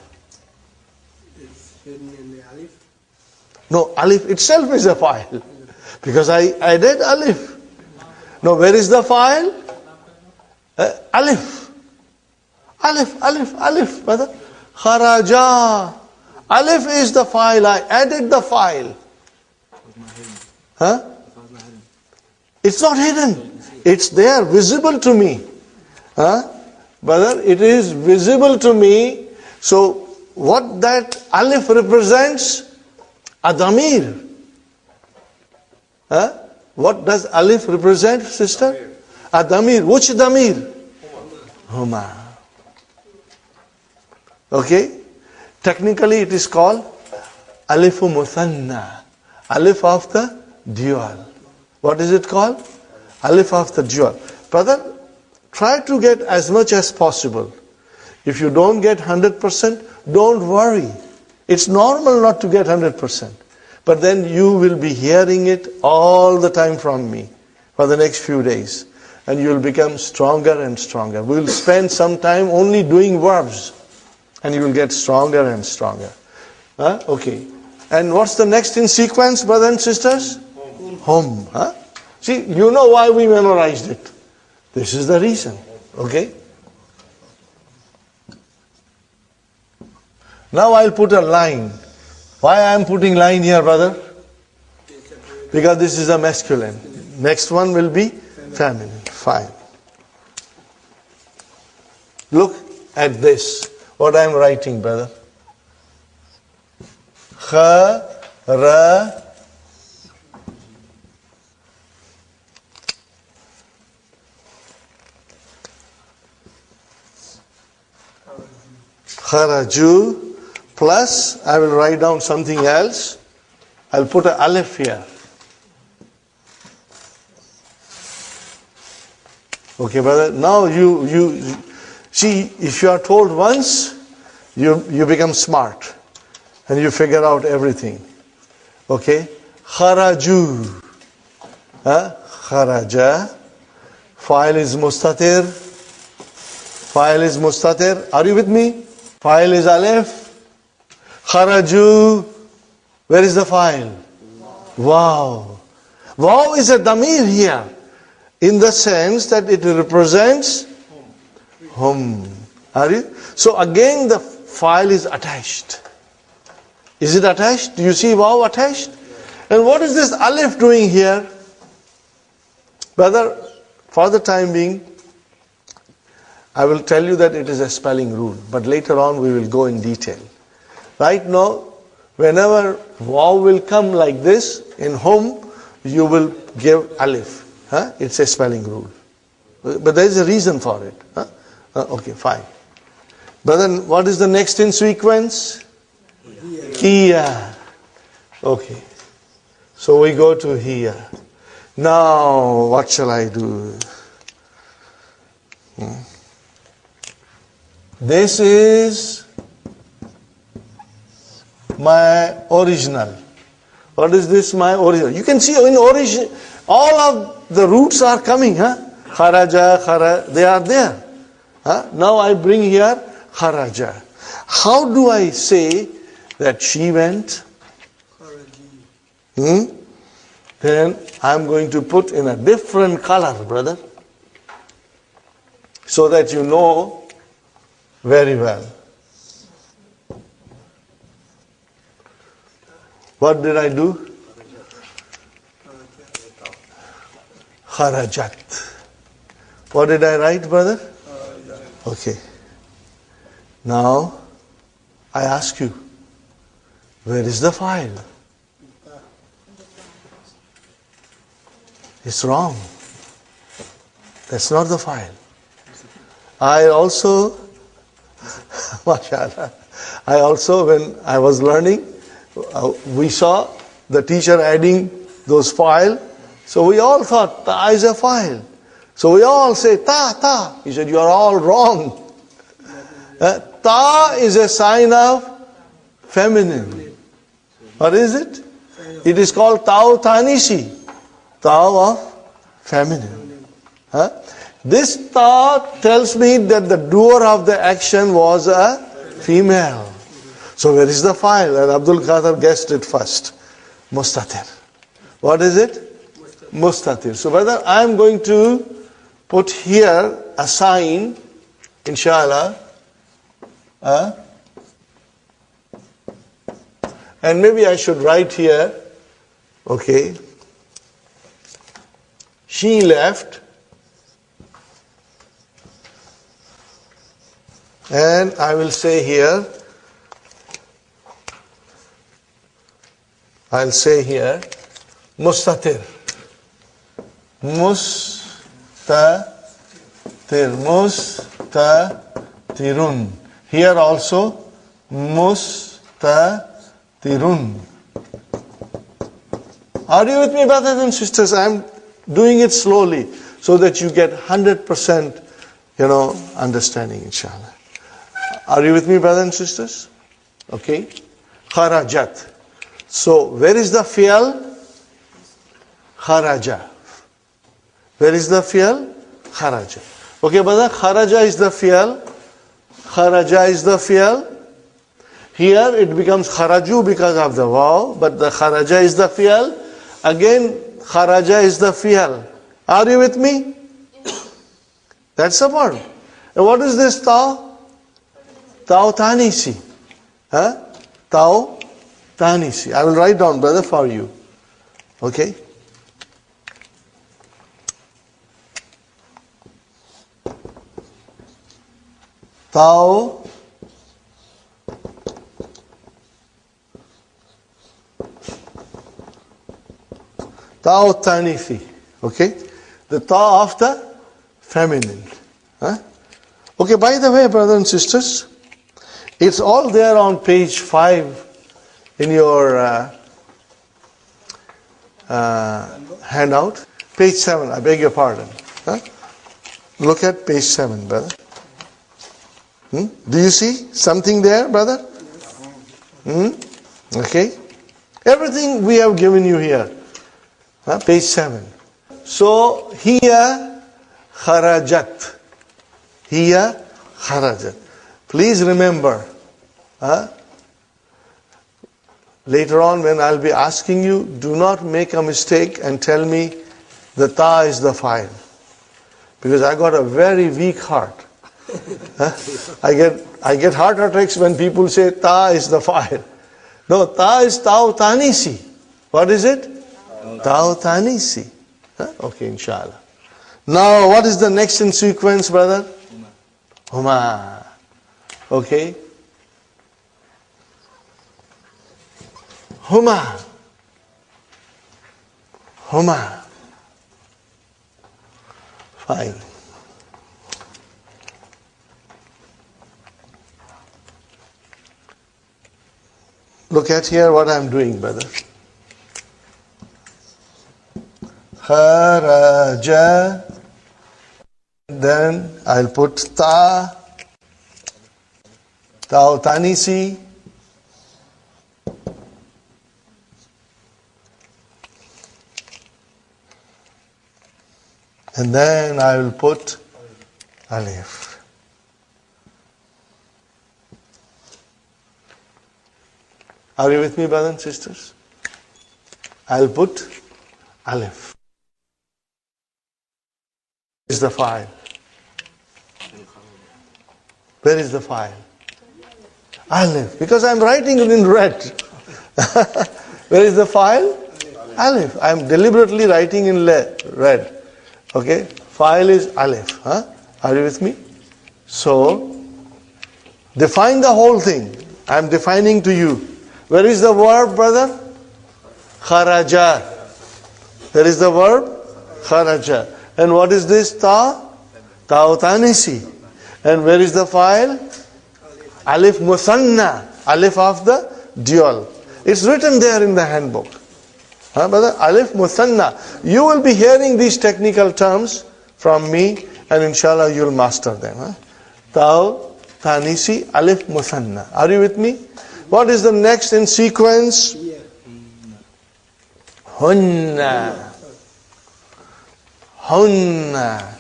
It's hidden in the alif. No, alif itself is a file. Because I added alif. No, where is the file? Alif. Alif, brother. Kharaja. Alif is the file. I added the file. It's not hidden. It's there, visible to me. Brother, it is visible to me. So, what that alif represents? A damir. What does alif represent, sister? A damir. Which damir? Huma. Okay? Technically it is called alifu muthanna. Alif of the dual. What is it called? Alif of the dual. Brother, try to get as much as possible. If you don't get 100%, don't worry. It's normal not to get 100%. But then you will be hearing it all the time from me for the next few days. And you will become stronger and stronger. We will spend some time only doing verbs. And you will get stronger and stronger. Okay. And what's the next in sequence, brothers and sisters? Home. See, you know why we memorized it. This is the reason. Okay. Now I'll put a line. Why I am putting line here, brother? Because this is a masculine. Next one will be feminine. Fine. Look at this. What I am writing, brother. Kharaju. Plus, I will write down something else. I'll put an alif here. Okay, brother. Now you see, if you are told once, you become smart. And you figure out everything. Okay? Kharaju. Kharaja. File is mustatir. Fa'il is mustatir. Are you with me? Fa'il is alif. Kharaju. Where is the fa'il? Wow. Wow is a damir here, in the sense that it represents hum. Are you? So again the fa'il is attached. Is it attached? Do you see wow attached? And what is this alif doing here? Brother, for the time being, I will tell you that it is a spelling rule, but later on we will go in detail. Right now, whenever waw will come like this in home, you will give alif. It's a spelling rule. But there is a reason for it. Okay, fine. But then what is the next in sequence? Here. Okay. So we go to here. Now, what shall I do? This is my original. What is this? My original. You can see in origin, all of the roots are coming. Kharaja, khara, they are there. Now I bring here kharaja. How do I say that she went? Then I'm going to put in a different color, brother, so that you know very well. What did I do? Kharajat. What did I write, brother? Okay. Now, I ask you, where is the file? It's wrong. That's not the file. I also, mashallah, when I was learning, we saw the teacher adding those file. So we all thought, ta is a file. So we all say, ta. He said, you are all wrong. Ta is a sign of feminine. What is it? It is called tau tanisi. Tau of feminine. This ta tells me that the doer of the action was a female. So where is the file? And Abdul Qadir guessed it first. Mustatir. What is it? Mustatir. So brother, I am going to put here a sign, inshallah. And maybe I should write here, okay. She left. And I will say here, I'll say here, mustatir. Mustatirun. Here also, mustatirun. Are you with me, brothers and sisters? I'm doing it slowly so that you get 100%, understanding, inshallah. Are you with me, brothers and sisters? Okay. Kharajat. So, where is the fi'al? Kharaja. Where is the fi'al? Kharaja. Okay, brother, kharaja is the fi'al. Kharaja is the fi'al. Here it becomes kharaju because of the waw, but the kharaja is the fi'al. Again, kharaja is the fi'al. Are you with me? That's the word. And what is this ta? Tau tanisi. Tau tanisi. I will write down, brother, for you. Okay? Tau tanisi. Okay? The ta of the feminine. Okay, by the way, brothers and sisters, it's all there on page 5 in your handout. Page 7, I beg your pardon. Look at page 7, brother. Do you see something there, brother? Okay. Everything we have given you here. Page 7. So, here, kharajat. Here, kharaja. Please remember, later on when I'll be asking you, do not make a mistake and tell me the ta is the file. Because I got a very weak heart. I get heart attacks when people say ta is the file. No, ta is ta'u tanisi. What is it? Ta'u tanisi. Okay, inshallah. Now, what is the next in sequence, brother? Huma. Okay. Huma. Huma. Fine. Look at here what I'm doing, brother. Kharaja. Then I'll put ta. Ta'u tanisi. And then I will put alif. Are you with me, brothers and sisters? I'll put alif. Where is the file? Where is the file? Alif. Because I'm writing it in red. Where is the file? Alif. I'm deliberately writing in red. Okay? File is alif. Are you with me? So, define the whole thing. I'm defining to you. Where is the verb, brother? Kharaja. There is the verb? Kharaja. And what is this? Ta? Ta'u tanisi. And where is the file? Alif musanna. Alif of the dual. It's written there in the handbook. Brother? Alif musanna. You will be hearing these technical terms from me, and inshallah you'll master them. Ta'u tanisi, alif musanna. Are you with me? What is the next in sequence? Hunna. Hunna.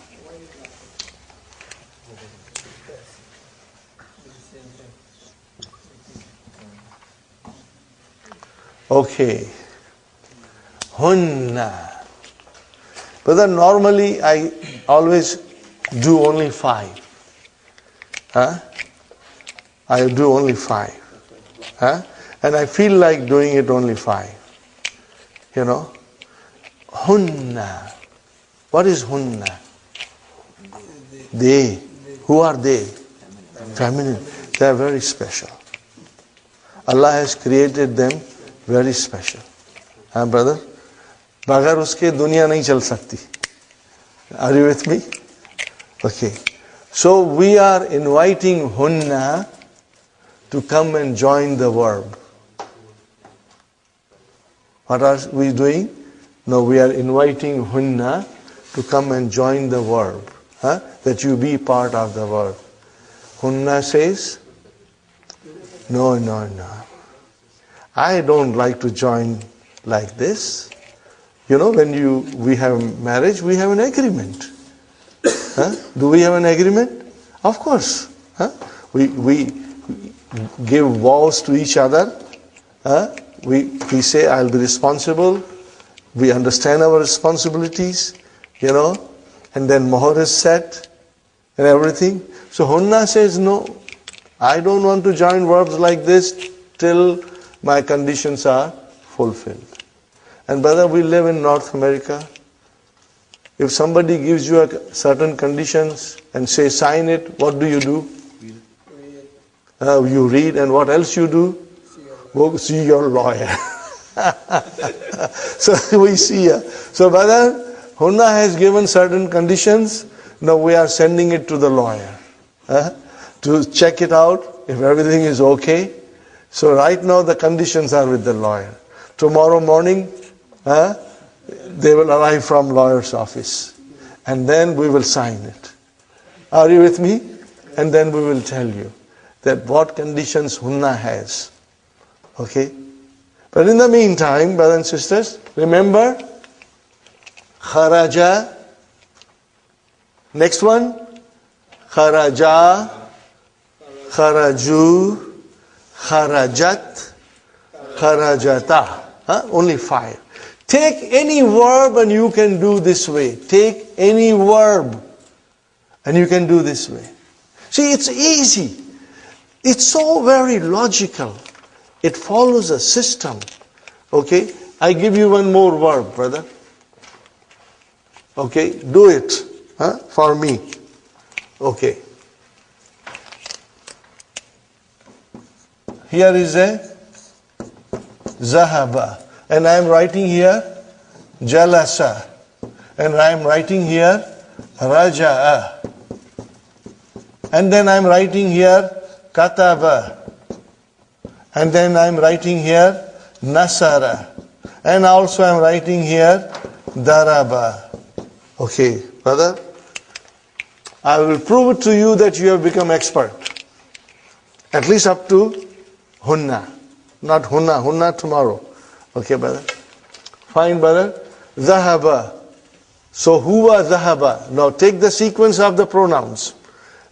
Okay. Hunna. But normally I always do only 5. I do only 5. And I feel like doing it only 5. You know? Hunna. What is hunna? They. Who are they? Feminine. They are very special. Allah has created them very special. Brother? Bagar uske dunya nahi chal sakti. Are you with me? Okay. So we are inviting hunna to come and join the verb. What are we doing? No, we are inviting hunna to come and join the verb. That you be part of the verb. Hunna says, no. I don't like to join like this. You know, when we have marriage, we have an agreement. Do we have an agreement? Of course. We give vows to each other. We say, I'll be responsible. We understand our responsibilities, you know, and then mohar is set and everything. So hunna says, no, I don't want to join verbs like this till my conditions are fulfilled. And brother, we live in North America. If somebody gives you certain conditions and say sign it, what do? You read, and what else you do? Go see your lawyer. So we see. So brother, hunna has given certain conditions. Now we are sending it to the lawyer to check it out if everything is okay. So right now the conditions are with the lawyer. Tomorrow morning, they will arrive from lawyer's office. And then we will sign it. Are you with me? And then we will tell you that what conditions hunna has. Okay? But in the meantime, brothers and sisters, remember, kharaja. Next one, kharaja. kharaju, kharajat, kharajata. Only 5. Take any verb and you can do this way. Take any verb and you can do this way. See, it's easy. It's so very logical. It follows a system. Okay? I give you one more verb, brother. Okay? Do it for me. Okay. Here is a zahaba. And I am writing here jalasa. And I am writing here raja'a. And then I am writing here kataba. And then I am writing here nasara. And also I am writing here daraba. Okay, brother. I will prove it to you that you have become expert. At least up to hunna. Not hunna. Hunna tomorrow. Okay, brother. Fine, brother. Zahaba. So huwa zahaba. Now take the sequence of the pronouns.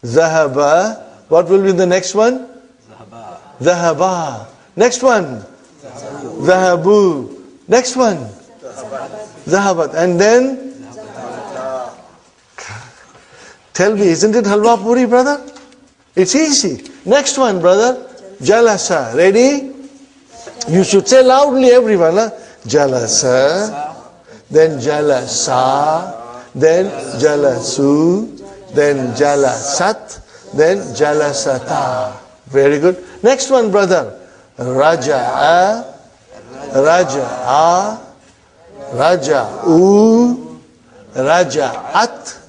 Zahaba. What will be the next one? Zahaba. Zahaba. Next one. Zahabu. Next one. Zahabat. And then? Tell me, isn't it halwa puri, brother? It's easy. Next one, brother. Jalasa. Ready? You should say loudly, everyone. Jalasa. Then jalasa. Then jalasu. Then jalasat. Then jalasata. Very good. Next one, brother. Raja'a. Raja'a. Raja'u. Raja'at.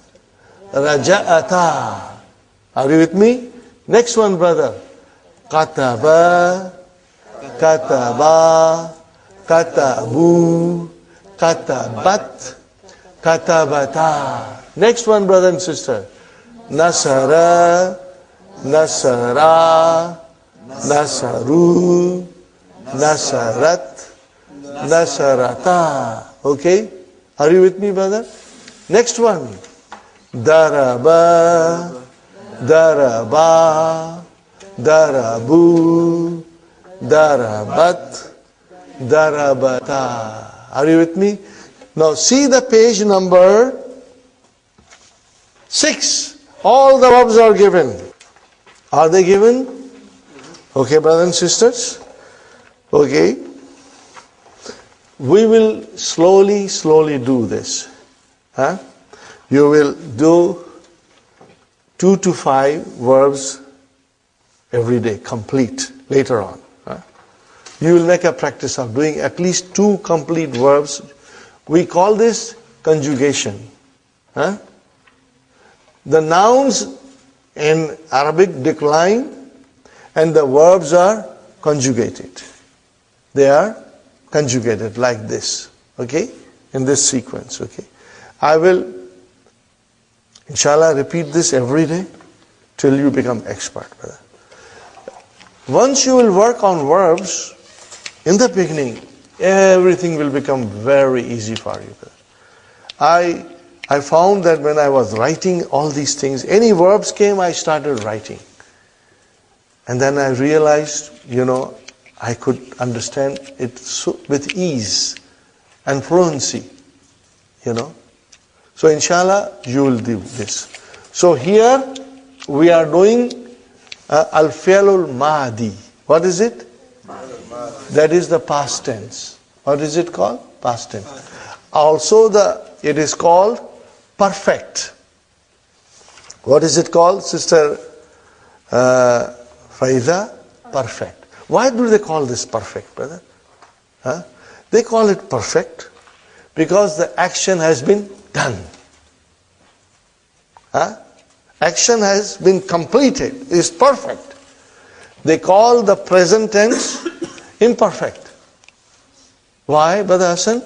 Raja'ata. Are you with me? Next one, brother. Kataba. Kataba. Katabu. Katabat. Katabata. Next one, brother and sister. Nasara. Nasara. Nasaru. Nasarat. Nasarata. Okay? Are you with me, brother? Next one. Daraba. Daraba. Darabu. Darabat. Darabata. Are you with me? Now see the page number 6. All the verbs are given. Are they given? Okay, brothers and sisters? Okay. We will slowly do this. You will do 2 to 5 verbs every day, complete, later on. You will make a practice of doing at least 2 complete verbs. We call this conjugation. The nouns in Arabic decline and the verbs are conjugated. They are conjugated like this, okay? In this sequence, okay? I will, inshallah, repeat this every day till you become expert, brother. Once you will work on verbs, in the beginning, everything will become very easy for you, brother. I found that when I was writing all these things, any verbs came, I started writing. And then I realized, I could understand it with ease and fluency, So inshallah, you will do this. So here, we are doing al-fi'lul mahdi. What is it? That is the past tense. What is it called? Past tense. Also, it is called perfect. What is it called, Sister Faiza? Perfect. Why do they call this perfect, brother? They call it perfect because the action has been done. Action has been completed. It is perfect. They call the present tense imperfect. Why, Brother Hassan?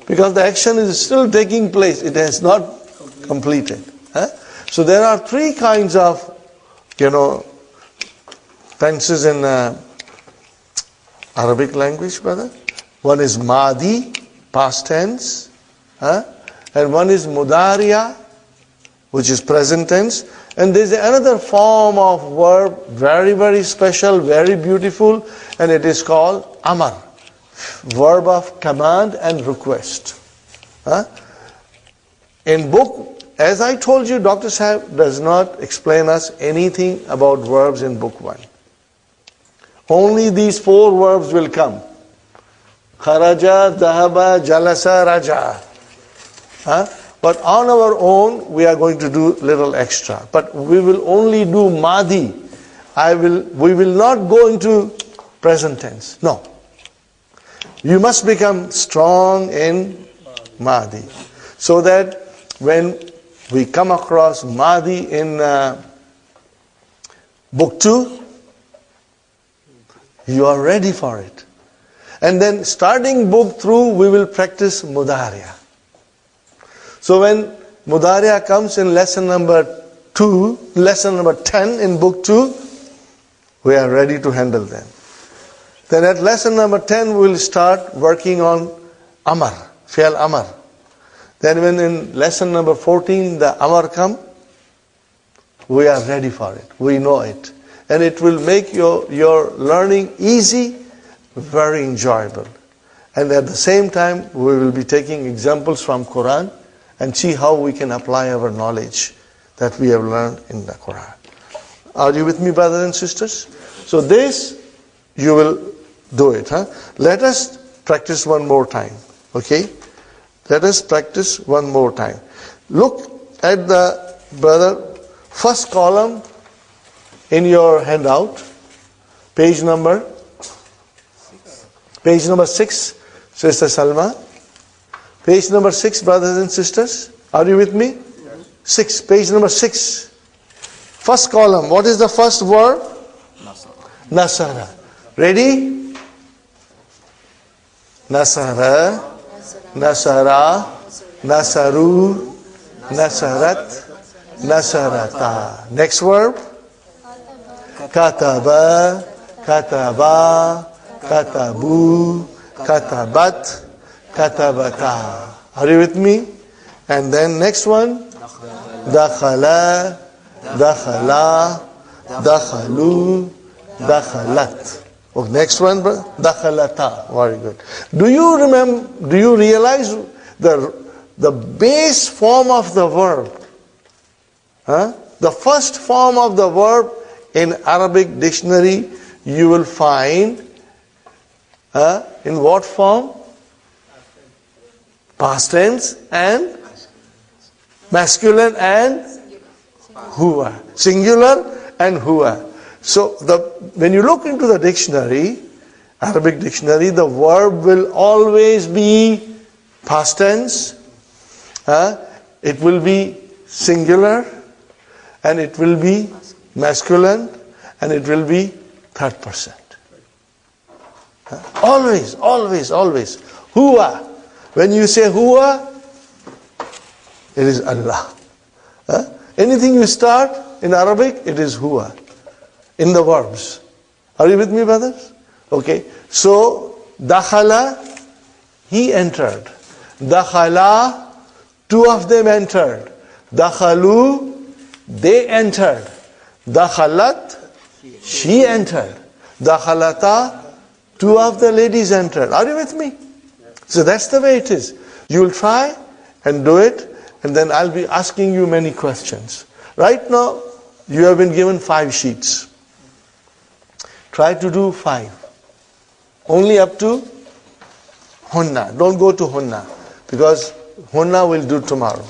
Because the action is still taking place. It has not completed. So there are 3 kinds of, tenses in Arabic language, brother. One is Madi, past tense. And one is Mudariya, which is present tense. And there's another form of verb, very, very special, very beautiful, and it is called amar, verb of command and request. In book, as I told you, Dr. Sahib does not explain us anything about verbs in book 1. Only these 4 verbs will come. Kharaja, dhahaba, jalasa, raja. But on our own, we are going to do little extra. But we will only do madi. We will not go into present tense. No. You must become strong in madi. So that when we come across madi in book 2, you are ready for it. And then starting book through, we will practice mudariya. So when mudariya comes in lesson number 10 in book 2, we are ready to handle them. Then at lesson number 10, we will start working on amar, fi'al amar. Then when in lesson number 14, the amar come, we are ready for it. We know it. And it will make your learning easy, very enjoyable. And at the same time, we will be taking examples from Quran and see how we can apply our knowledge that we have learned in the Quran. Are you with me, brothers and sisters? So this, you will do it. Let us practice one more time. Okay? Let us practice one more time. Look at the, brother, first column in your handout. Page number 6. Sister Salma. Page number 6, brothers and sisters. Are you with me? 6. Page number 6. First column. What is the first word? Nasara. Ready? Nasara. Nasara. Nasaru. Nasarat. Nasarata. Next verb? Kataba. Kataba. Katabu. Katabat. Katabata. Are you with me? And then next one? Dakhala. Dakhala. Dakhalu. Dakhalat. Okay, next one, dakhalata. Very good. Do you realize the base form of the verb? The first form of the verb in Arabic dictionary you will find in what form? Past tense and masculine and huwa. Singular and huwa. So when you look into the dictionary, Arabic dictionary, the verb will always be past tense. It will be singular, and it will be masculine, and it will be third person. Always, always, always. Huwa. When you say huwa, it is Allah. Anything you start in Arabic, it is huwa. In the verbs. Are you with me, brothers? Okay. So, dakhala, he entered. Dakhala, 2 of them entered. Dakhalu, they entered. Dakhalat, she entered. Dakhalata, 2 of the ladies entered. Are you with me? So that's the way it is. You will try and do it, and then I'll be asking you many questions. Right now, you have been given 5 sheets. Try to do 5. Only up to hunna. Don't go to hunna, because hunna will do tomorrow.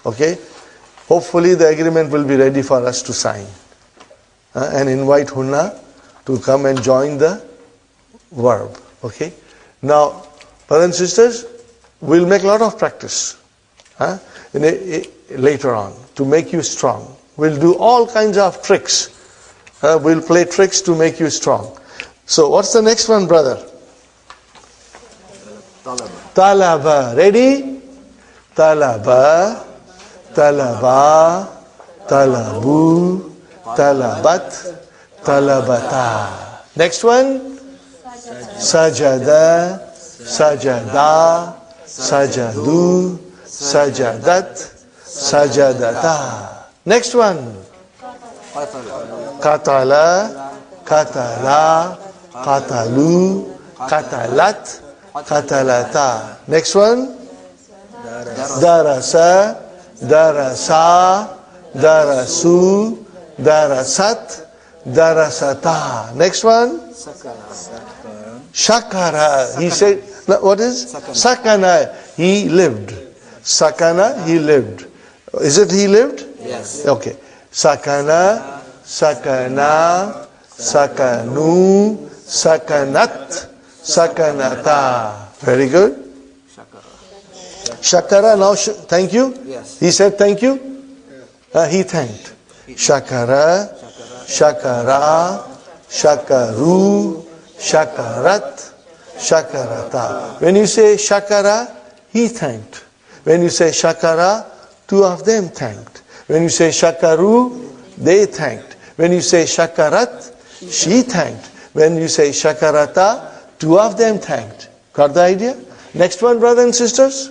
Okay? Hopefully the agreement will be ready for us to sign. And invite hunna to come and join the verb. Okay? Now, brothers and sisters, we'll make a lot of practice later on to make you strong. We'll do all kinds of tricks. We'll play tricks to make you strong. So what's the next one, brother? Talaba. Ready? Talaba. Talaba. Talabu. Talabat. Talabata. Next one? Sajada. Sajada. Sajadu. Sajadat. Sajadata. Next one. Qatala, qatala, qatalu, qatalat, qatalata. Next one. Darasa, darasa, darasu, darasat, darasata. Next one. Shakara. He said, what is? Sakana. He lived. Sakana, he lived. Is it he lived? Yes. Okay. Sakana, sakana, sakanu, sakanat, sakanata. Very good. Shakara, now thank you? Yes. He said thank you? He thanked. Shakara, shakara, shakaru, shakarat, shakarata. When you say shakara, he thanked. When you say shakara, two of them thanked. When you say shakaru, they thanked. When you say shakarat, she thanked. When you say shakarata, two of them thanked. Got the idea? Next one, brothers and sisters.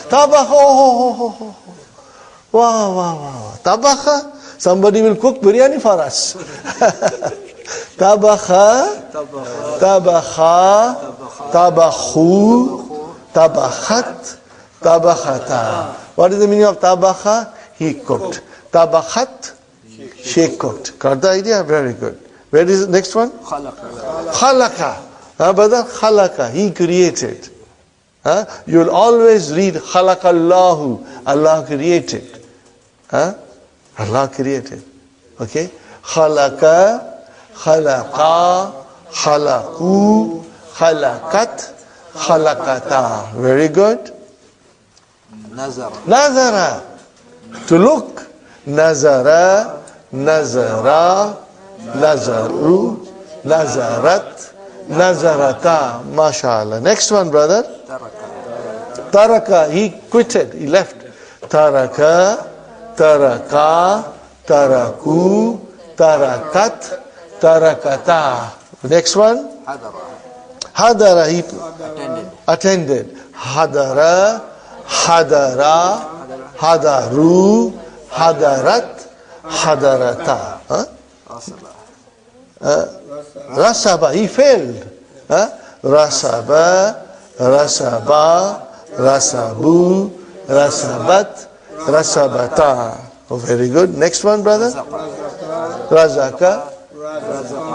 Tabakha. Oh. Wow. Tabakha. Somebody will cook biryani for us. Tabakha. Tabakha. Tabakhu. Tabakhat. Tabakhata. What is the meaning of tabakha? He cooked. Tabakhat. She cooked. Got the idea? Very good. Where is the next one? Khalaqa. Brother, khalaqa. He created. You will always read khalaqallahu. Allah created. Allah created. Okay? Khalaqa, khalaqa, khalaqu, khalaqat, khalaqata. Very good. Nazara. To look. Nazara, nazara, nazaru, nazarat, nazarata. MashaAllah. Next one, brother. Taraka. He quitted. He left. Taraka, taraka, taraku, tarakat, tarakata. Next one. Hadara. He attended. Hadara, hadara, hadaru, hadarat, hadarata. Rasaba. He failed. Rasaba, rasaba, rasabu, rasabat, rasabata. Oh, very good. Next one, brother. Razaka,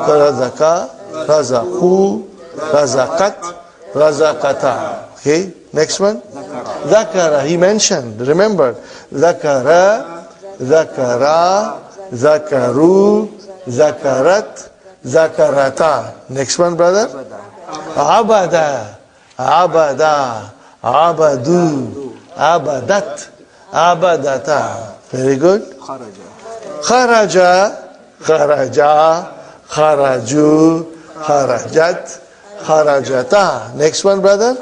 razaka, razaku, razakat, razakata. Okay. Next one. Zakara. He mentioned. Remember. Zakara, zakara, zakaru, zakarat, zakarata. Next one, brother. Abada, abada, abadu, abadat, abadata. Very good. Kharaja, kharaja, kharaju, kharajat, kharajata. Next one, brother.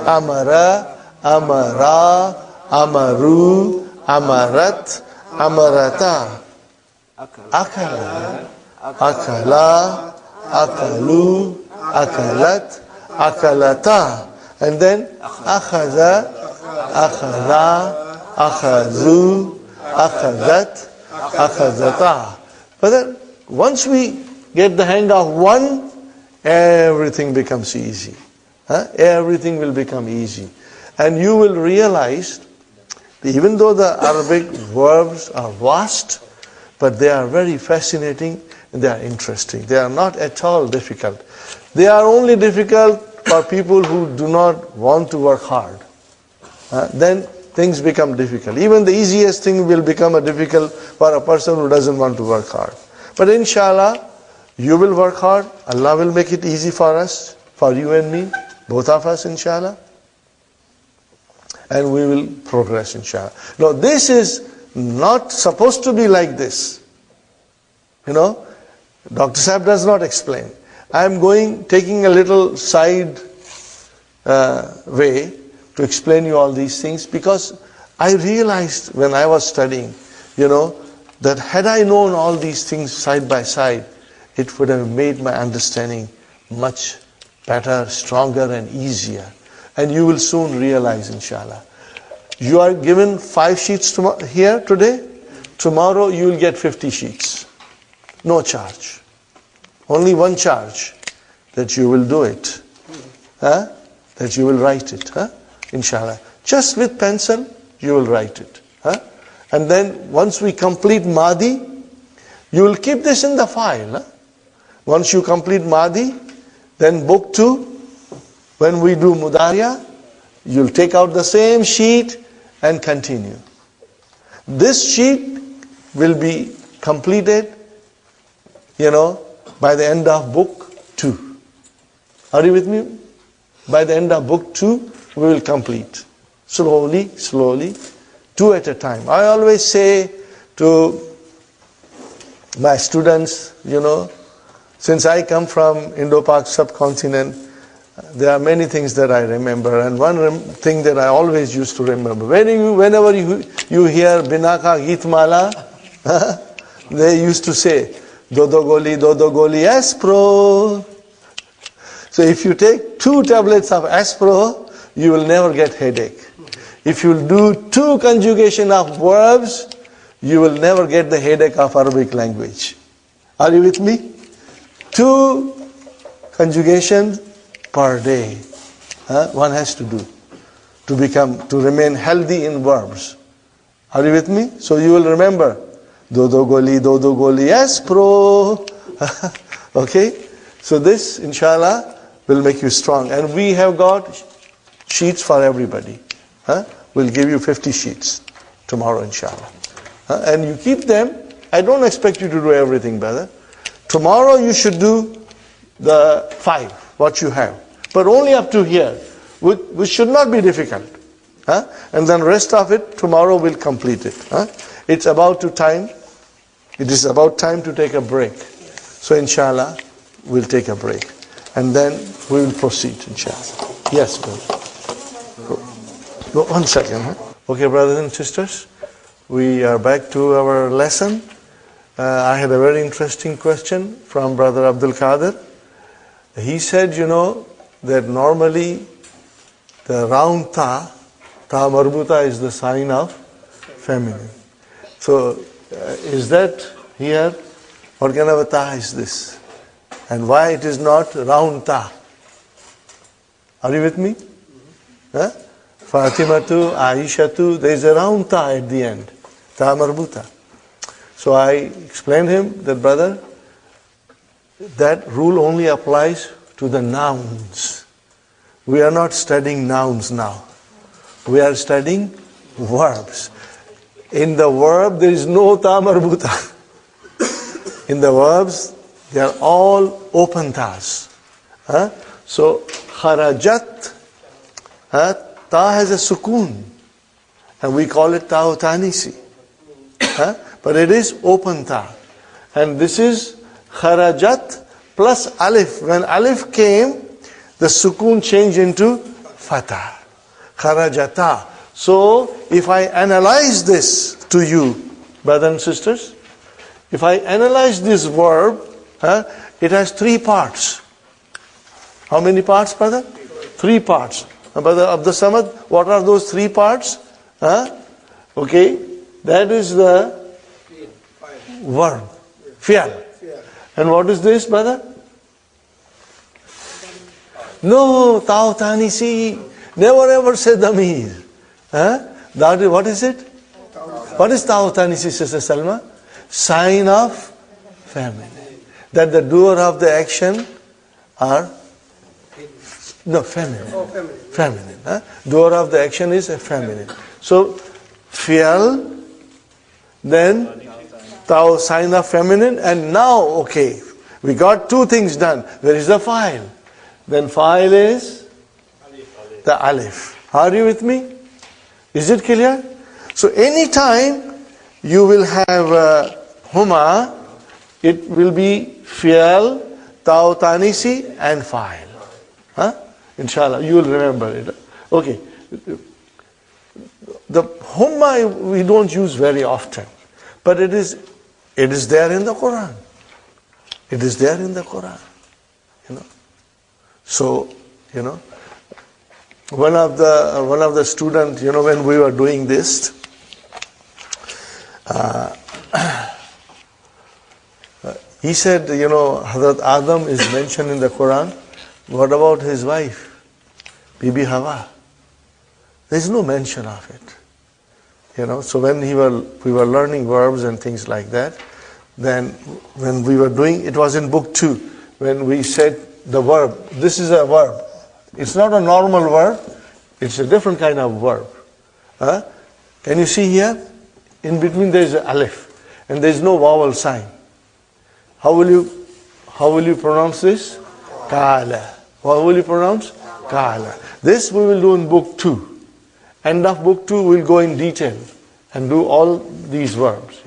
Amara, amara, amaru, amarat, amarata. Akala, akala, akalu, akalat, akalata. And then akhadha, akhadha, akhadhu, akhadhat, akhadhata. But then once we get the hang of one, everything becomes easy. Everything will become easy. And you will realize, even though the Arabic verbs are vast, but they are very fascinating and they are interesting. They are not at all difficult. They are only difficult for people who do not want to work hard. Then things become difficult. Even the easiest thing will become difficult for a person who doesn't want to work hard. But inshallah, you will work hard. Allah will make it easy for us, for you and me, both of us, inshallah. And we will progress, inshallah. Now, this is not supposed to be like this. Dr. Sahib does not explain. I am taking a little side way to explain you all these things, because I realized when I was studying, that had I known all these things side by side, it would have made my understanding much better, stronger and easier. And you will soon realize, inshallah. You are given 5 sheets here today. Tomorrow you will get 50 sheets. No charge. Only one charge, that you will do it. That you will write it. Inshallah. Just with pencil, you will write it. And then once we complete Madi, you will keep this in the file. Once you complete Madi, then book 2, when we do Mudariya, you'll take out the same sheet and continue. This sheet will be completed, by the end of book 2. Are you with me? By the end of book 2, we will complete. Slowly, 2 at a time. I always say to my students, since I come from Indo-Pak subcontinent, there are many things that I remember, and one thing that I always used to remember, whenever you hear Binaka Gitmala, they used to say, Dodo Goli, Aspro. So if you take 2 tablets of Aspro, you will never get headache. If you do 2 conjugation of verbs, you will never get the headache of Arabic language. Are you with me? 2 conjugations per day. One has to do to remain healthy in verbs. Are you with me? So you will remember Dodo Goli, Aspro. Okay? So this, inshallah, will make you strong. And we have got sheets for everybody. We'll give you 50 sheets tomorrow, inshallah. And you keep them. I don't expect you to do everything, brother. Tomorrow you should do the 5, what you have. But only up to here, which should not be difficult. And then rest of it, tomorrow we'll complete it. It is about time to take a break. So inshallah, we'll take a break. And then we will proceed, inshallah. Yes, brother. One second. Okay, brothers and sisters, we are back to our lesson. I had a very interesting question from Brother Abdul Qadir. He said, that normally the round ta marbuta is the sign of feminine. So is that here? What kind of a ta is this? And why it is not round ta? Are you with me? Fatimatu, Aishatu, there is a round ta at the end. Ta marbuta. So I explained him that, brother, that rule only applies to the nouns. We are not studying nouns now. We are studying verbs. In the verb, there is no ta marbuta. In the verbs, they are all open tas. So, kharajat, ta has a sukoon. And we call it ta tanisi. But it is open ta. And this is kharajat plus alif. When alif came, the sukoon changed into fatah. Kharajata. So, if I analyze this to you, brothers and sisters, if I analyze this verb, it has 3 parts. How many parts, brother? 3 parts. Brother Abdul Samad, what are those 3 parts? Okay, that is the verb. Fi'al. And what is this, brother? No, ta'u tanisi. Never ever say damir. What is it? What is ta'u tanisi, Sister Salma? Sign of feminine. That the doer of the action are feminine. Oh, feminine. Feminine. Doer of the action is a feminine. So, fi'al, then ta'u, sign of feminine, and now, okay, we got 2 things done. Where is the file? Then file is the alif. Are you with me? Is it clear? So anytime you will have huma, it will be fi'al, ta'u tanisi, and file. Inshallah, you will remember it. Okay. The humma we don't use very often, but it is there in the Quran. It is there in the Quran. So, one of the students, when we were doing this, he said, Hazrat Adam is mentioned in the Quran. What about his wife, Bibi Hawa? There's no mention of it. So when we were learning verbs and things like that, then when we were doing, it was in book 2, when we said the verb, this is a verb. It's not a normal verb, it's a different kind of verb. Can you see here? In between there is an alif, and there is no vowel sign. How will you pronounce this? Kala. How will you pronounce? Kala. This we will do in book 2. End of book 2 we'll go in detail and do all these verbs,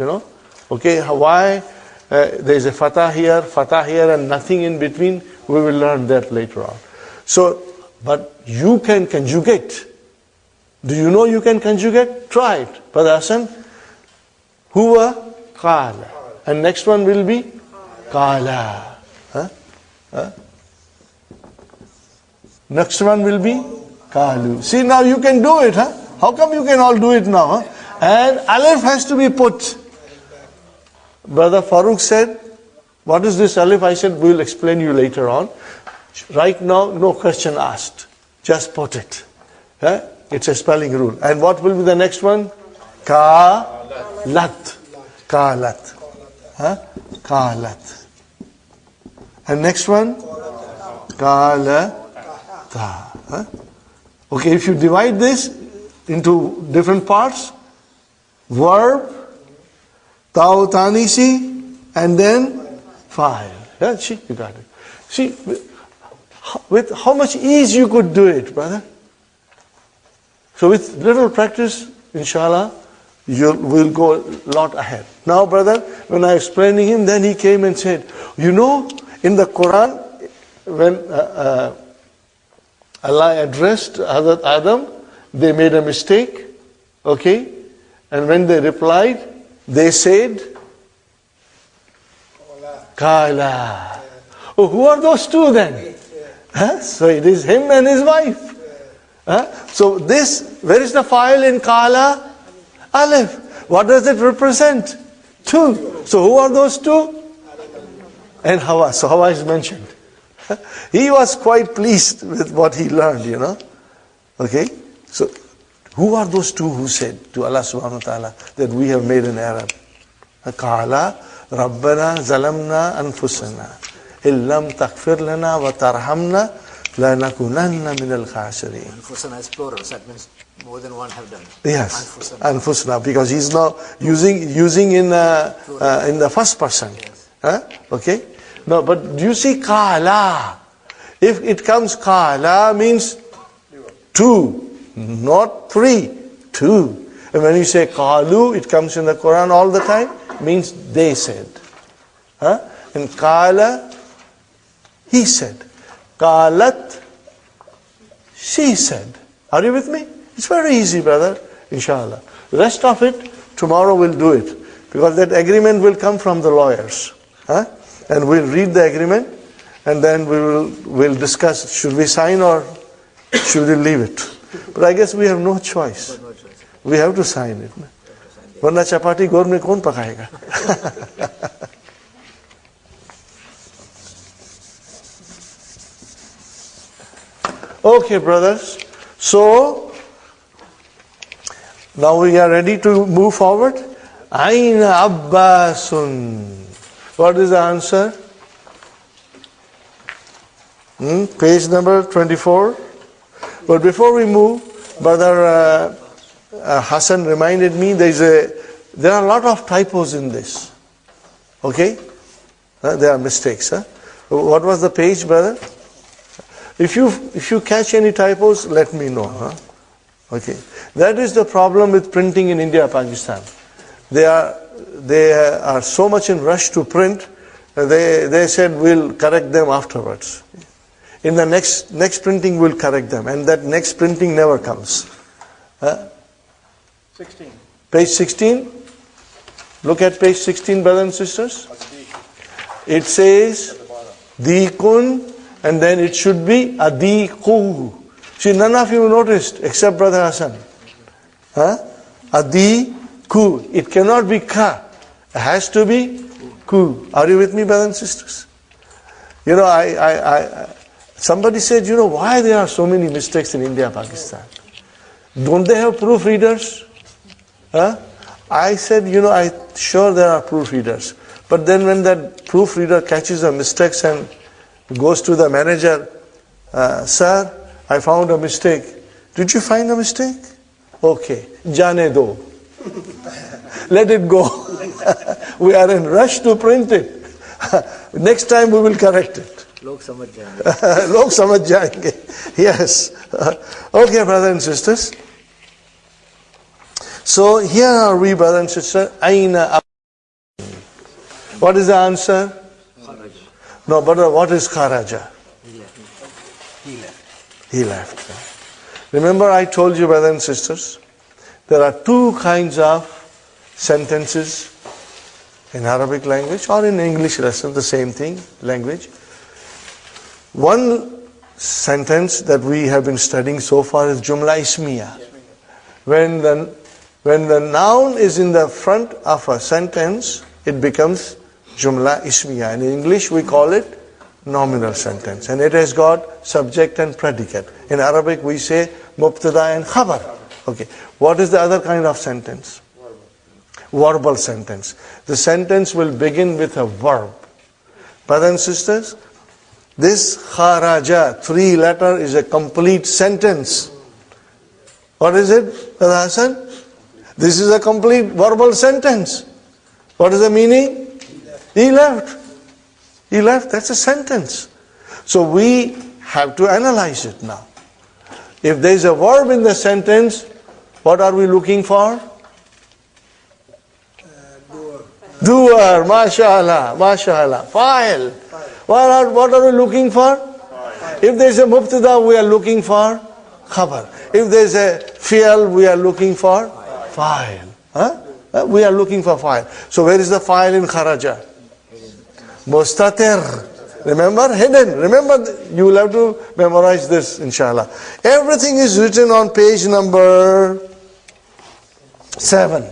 Okay, why there is a fatah here and nothing in between, we will learn that later on. So, but you can conjugate. Do you know you can conjugate? Try it. Brother Hassan, huwa qala. And next one will be qala. Next one will be qalu. See, now you can do it, huh? How come you can all do it now, huh? And alif has to be put. Brother Farooq said, what is this alif? I said, we will explain you later on. Right now, no question asked. Just put it. It's a spelling rule. And what will be the next one? Ka-lat. Ka-lat. Ka-lat. And next one? Ka-la-ta. Okay, if you divide this into different parts, verb, Tau Tanisi, and then file. Yeah, see, you got it. See, with how much ease you could do it, brother. So with little practice, inshallah, you will go a lot ahead. Now, brother, when I was explaining him, then he came and said, in the Quran, when Allah addressed Hazrat Adam, they made a mistake, okay? And when they replied, they said, Kala. Oh, who are those two then? So it is him and his wife. So this, where is the file in Kala? Alif. What does it represent? 2. So who are those 2? And Hawa. So Hawa is mentioned. He was quite pleased with what he learned, Okay? So who are those 2 who said to Allah subhanahu wa ta'ala that we have made an error? Qala Rabbana zalamna anfusana illam taghfir lana wa tarhamna lanakunanna min al-khasirin. Anfusana is plural, so that means more than one have done. Yes, anfusana, because he's now using in the first person. Yes. Okay? No, but do you see Qala? If it comes Qala means 2. Not 3, 2. And when you say Qalu, it comes in the Quran all the time, means they said. And Qala, he said. Qalat, she said. Are you with me? It's very easy, brother, inshallah. The rest of it, tomorrow we'll do it. Because that agreement will come from the lawyers. And we'll read the agreement, and then we'll discuss, should we sign or should we leave it? But I guess we have no choice. We have to sign it. Varna chapati ghor mein kaun pakayega? Okay, brothers. So, now we are ready to move forward. Aina Abbasun. What is the answer? Page number 24. But before we move, Brother Hassan reminded me there are a lot of typos in this. Okay? There are mistakes. What was the page, brother? If you catch any typos, let me know. Okay. That is the problem with printing in India, Pakistan. They are so much in rush to print, they said we'll correct them afterwards. In the next printing we'll correct them, and that next printing never comes. 16. Page 16. Look at page 16, brothers and sisters. It says Dikun, and then it should be Adiku. See, none of you noticed except Brother Hassan. Huh? Adi, ku. It cannot be ka. It has to be ku. Are you with me, brothers and sisters? You know, somebody said, you know, why there are so many mistakes in India, Pakistan? Don't they have proofreaders? Huh? I said, you know, I'm sure there are proofreaders. But then when that proofreader catches the mistakes and goes to the manager, sir, I found a mistake. Did you find a mistake? Okay, jane do. Let it go. We are in rush to print it. Next time we will correct it. Log samajh jayenge. Log samajh jayenge. Yes. Okay, brothers and sisters. So here are we, brothers and sisters. Aina. What is the answer? Kharaj. No, but what is kharaja? He left. He left. Remember I told you, brothers and sisters, there are two kinds of sentences in Arabic language or in English lesson, the same thing, language. One sentence that we have been studying so far is Jumla Ismiya. When the noun is in the front of a sentence, it becomes Jumla Ismiya. In English we call it nominal sentence, and it has got subject and predicate. In Arabic we say Mubtada and Khabar. Okay. What is the other kind of sentence? Verbal sentence. The sentence will begin with a verb. Brothers and sisters, this kharaja, 3 letter, is a complete sentence. What is it, Brother Hassan? This is a complete verbal sentence. What is the meaning? He left. He left. That's a sentence. So we have to analyze it now. If there is a verb in the sentence, what are we looking for? Doer, mashallah, mashallah. File. What are we looking for? If there is a mubtada, we are looking for khabar. If there is a fi'al, we are looking for file. Huh? We are looking for file. So where is the file in kharaja? Mustatir. Remember? Hidden. Remember, you will have to memorize this, inshallah. Everything is written on page number 7.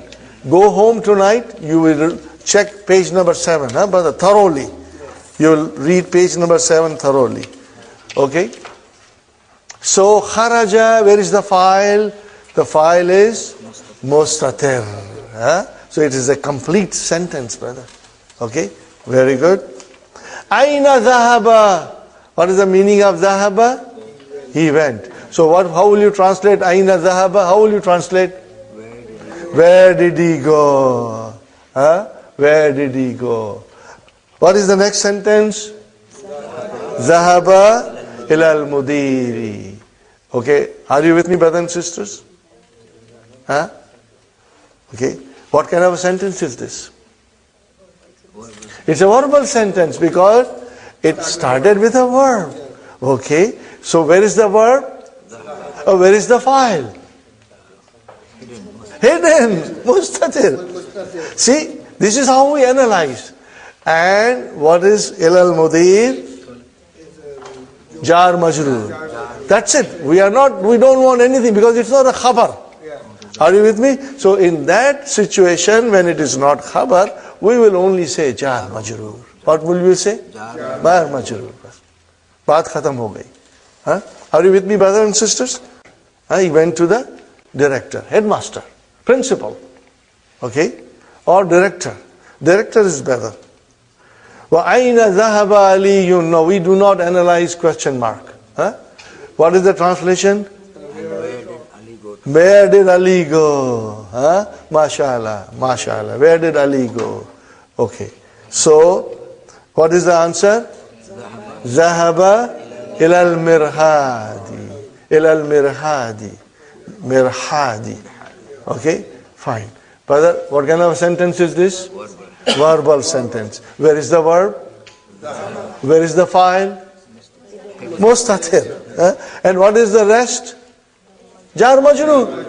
Go home tonight, you will check page number 7, brother, thoroughly. You will read page number 7 thoroughly. Okay? So, kharaja, where is the file? The file is mustatir. So it is a complete sentence, brother. Okay? Very good. Aina dhahaba. What is the meaning of dhahaba? He went. So how will you translate aina dhahaba? How will you translate? Where did he go? Where did he go? What is the next sentence? Dhahaba ila al-mudiri. Okay, are you with me, brothers and sisters? Okay, what kind of a sentence is this? It's a verbal sentence because it started with a verb. Okay, so where is the verb? Where is the file? Hidden. Mustatir. See, this is how we analyze. And what is ilal mudir? Jar majroor. That's it. We don't want anything because it's not a khabar. Are you with me? So in that situation, when it is not khabar, we will only say jar majroor. What will we say? Jar majroor. Baat khatam ho gayi. Are you with me, brothers and sisters? He went to the director, headmaster, principal. Okay? Or director. Director is better. وَأَيْنَ ذَهَبَ عَلِيٌّ. No, we do not analyze question mark. What is the translation? Where did Ali go? Mashallah, mashallah. Where did Ali go? Okay. So, what is the answer? Zahaba ilal mirhadi. Ilal mirhadi. Mirhadi. Okay? Fine. Brother, what kind of a sentence is this? Verbal sentence. Where is the verb? Where is the file? Mustatir. And what is the rest? Jar majroor.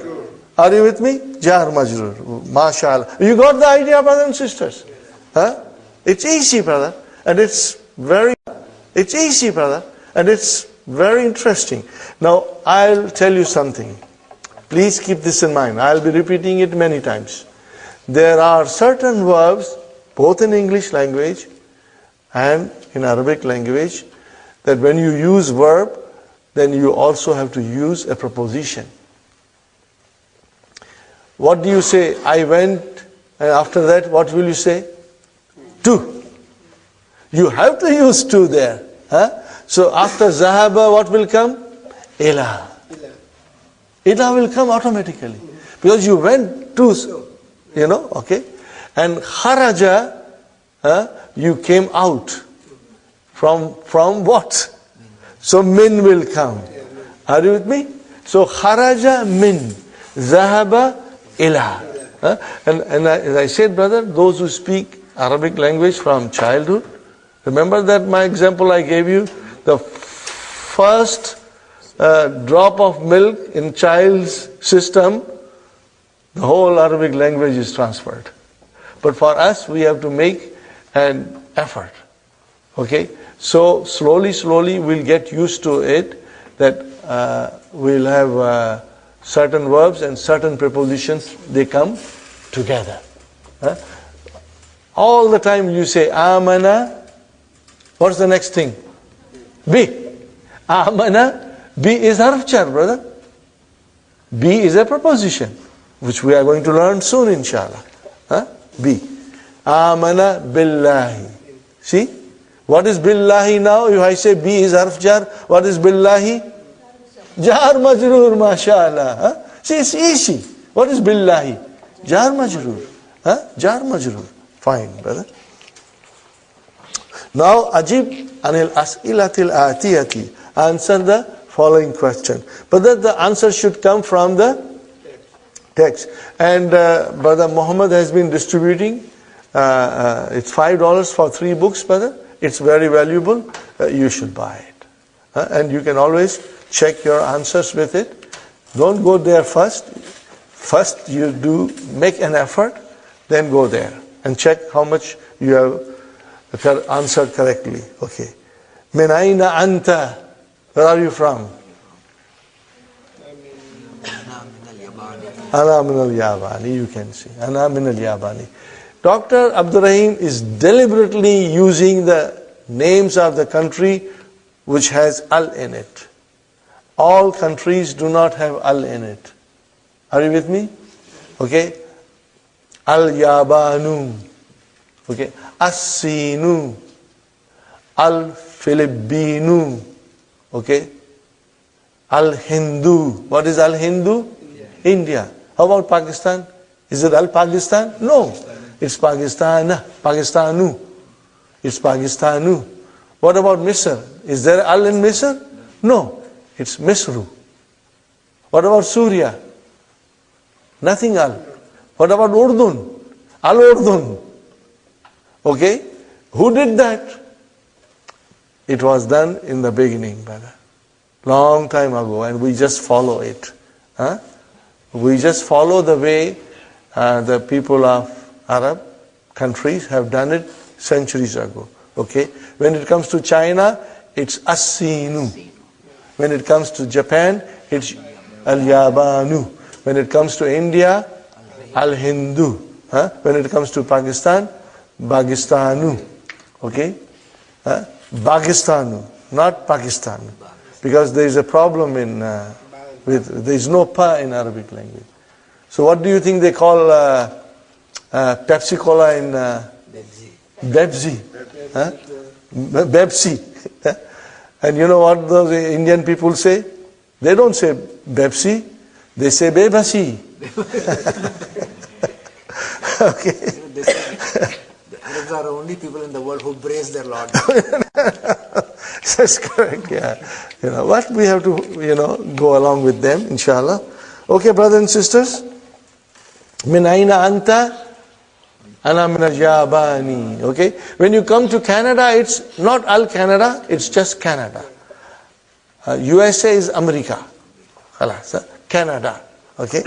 Are you with me? Jar majroor. MashaAllah. You got the idea, brothers and sisters? It's easy, brother. And it's easy, brother. And it's Very interesting. Now, I'll tell you something. Please keep this in mind. I'll be repeating it many times. There are certain verbs, both in English language and in Arabic language, that when you use verb, then you also have to use a preposition. What do you say? I went, and after that, what will you say? To. You have to use to there. Huh? So after Zahaba, what will come? Ila. Ila will come automatically. Because you went to, okay? And Kharaja, you came out. From what? So min will come. Are you with me? So Kharaja min. Zahaba ila. And as I said, brother, those who speak Arabic language from childhood, remember that my example I gave you? The first drop of milk in child's system, the whole Arabic language is transferred. But for us, we have to make an effort. Okay? So slowly we'll get used to it, that we'll have certain verbs and certain prepositions, they come together. All the time you say amana, what's the next thing? Bi. Amana, bi is harf jar, brother. Bi is a preposition, which we are going to learn soon, inshallah. Bi. Amana billahi. See? What is billahi now? If I say bi is harf jar, what is billahi? Jar majroor, mashallah. See, it's easy. What is billahi? Jar majroor. Jar majroor. Fine, brother. Now, ajib anil as'ilatil atiyati. Answer the following question. But the answer should come from the text. And Brother Muhammad has been distributing. It's $5 for 3 books, brother. It's very valuable. You should buy it. And you can always check your answers with it. Don't go there first. First you do make an effort, then go there and check how much you have answered correctly. Okay. Min aina anta? Where are you from? Ana min al-Yabani, you can see. Ana min al-Yabani. Dr. Abdur Rahim is deliberately using the names of the country which has al in it. All countries do not have al in it. Are you with me? Okay. Al-Yabanu. Okay. As-Sinu. Al-Filipinu. Okay. Al-Hindu. What is Al-Hindu? India. How about Pakistan? Is it Al-Pakistan? No. It's Pakistan. Pakistanu. It's Pakistanu. What about Misr? Is there Al in Misr? No. It's Misru. What about Surya? Nothing Al. What about Urdun? Al-Urdun. Okay? Who did that? It was done in the beginning, brother. Long time ago, and we just follow it. We just follow the way the people of Arab countries have done it centuries ago. Okay? When it comes to China, it's As-Sinu. When it comes to Japan, it's Al-Yabanu. When it comes to India, Al-Hindu. When it comes to Pakistan, Bagistanu. Okay? Bagistanu, not Pakistan. Because there is a problem in there is no pa in Arabic language. So what do you think they call Pepsi Cola in Bepsi? Bepsi. And you know what those Indian people say? They don't say Bepsi, they say Bebasi. Okay. They say the Arabs are the only people in the world who praise their Lord. That's correct, yeah. What we have to, go along with them, inshallah. Okay, brothers and sisters. Min aina anta? Ana min al-Yabani. Okay? When you come to Canada, it's not al-Canada, it's just Canada. USA is America. Canada. Okay?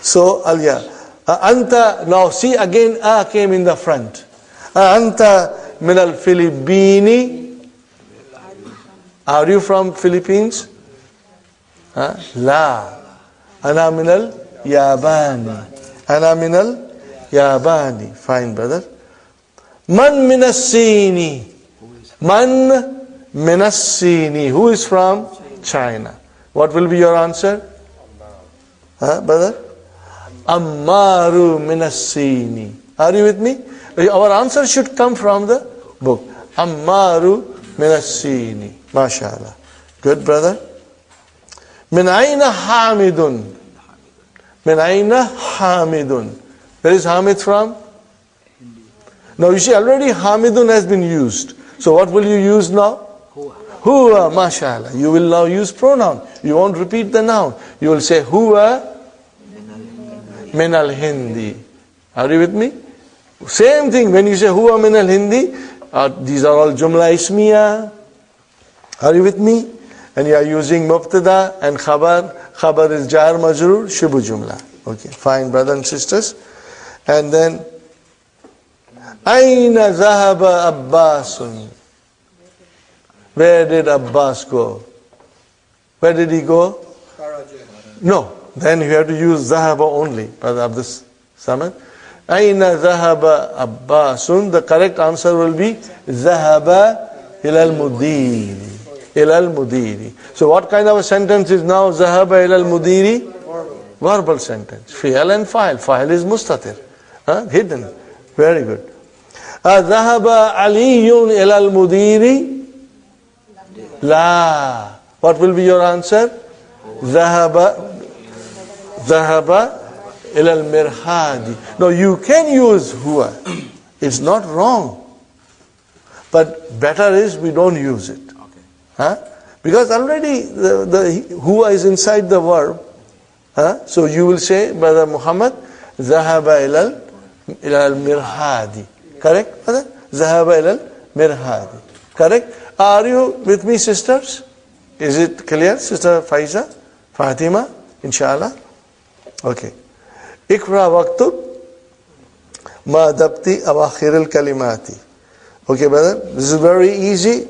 So, anta, now see again, came in the front. Anta min al-Filipini. Are you from Philippines? La. Ana minal Yabani. Ana minal Yabani. Fine, brother. Man minassini. Man minassini. Who is from China? What will be your answer? Brother? Ammaru minassini. Are you with me? Our answer should come from the book. Ammaru minassini. MashaAllah. Good, brother. Min aina hamidun. Min aina hamidun. Where is Hamid from? Now you see, already Hamidun has been used. So what will you use now? Huwa, mashallah. You will now use pronoun. You won't repeat the noun. You will say huwa min al-Hindi. Are you with me? Same thing when you say huwa min al-Hindi. These are all jumla ismiya. Are you with me? And you are using mubtada and khabar. Khabar is jar majrur, shibu jumla. Okay, fine, brothers and sisters. And then Aina Zahaba Abbasun. Where did Abbas go? Where did he go? No. Then you have to use Zahaba only, Brother Abdur Samad. Aina Zahaba Abbasun. The correct answer will be Zahaba ilal mudiri. Ilal mudiri. So what kind of a sentence is now Zahaba ilal mudiri? Verbal sentence. Fi'al and fa'il. Fa'il is mustatir. Hidden. Very good. Zahaba Aliyun ilal mudiri. La. What will be your answer? Zahaba ilal mirhadi. No, you can use huwa. It's not wrong. But better is we don't use it. Because already the huwa is inside the verb. So you will say, Brother Muhammad, Zahaba ilal mirhadi. Correct, brother? Zahaba ilal mirhadi. Correct? Are you with me, sisters? Is it clear, Sister Faiza? Fatima? Inshallah? Okay. Ikra waktub ma dabti awakhir al-kalimati. Okay, brother? This is very easy.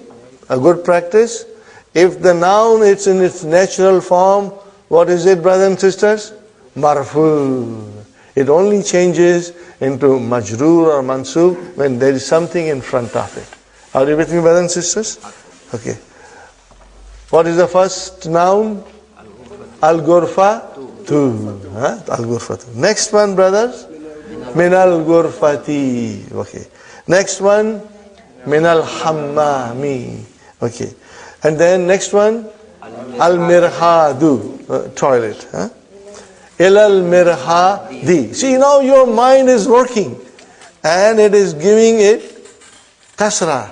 A good practice. If the noun is in its natural form, what is it, brothers and sisters? Marfu. It only changes into majroor or mansub when there is something in front of it. Are you with me, brothers and sisters? Okay. What is the first noun? Al-Ghurfatu. Al-Ghurfatu. Next one, brothers? Min al-Ghurfati. Okay. Next one? Min al-Hammami. Okay. And then next one? Al-Mirhadu. Toilet. Ilal mirhadi. See, now your mind is working and it is giving it kasra.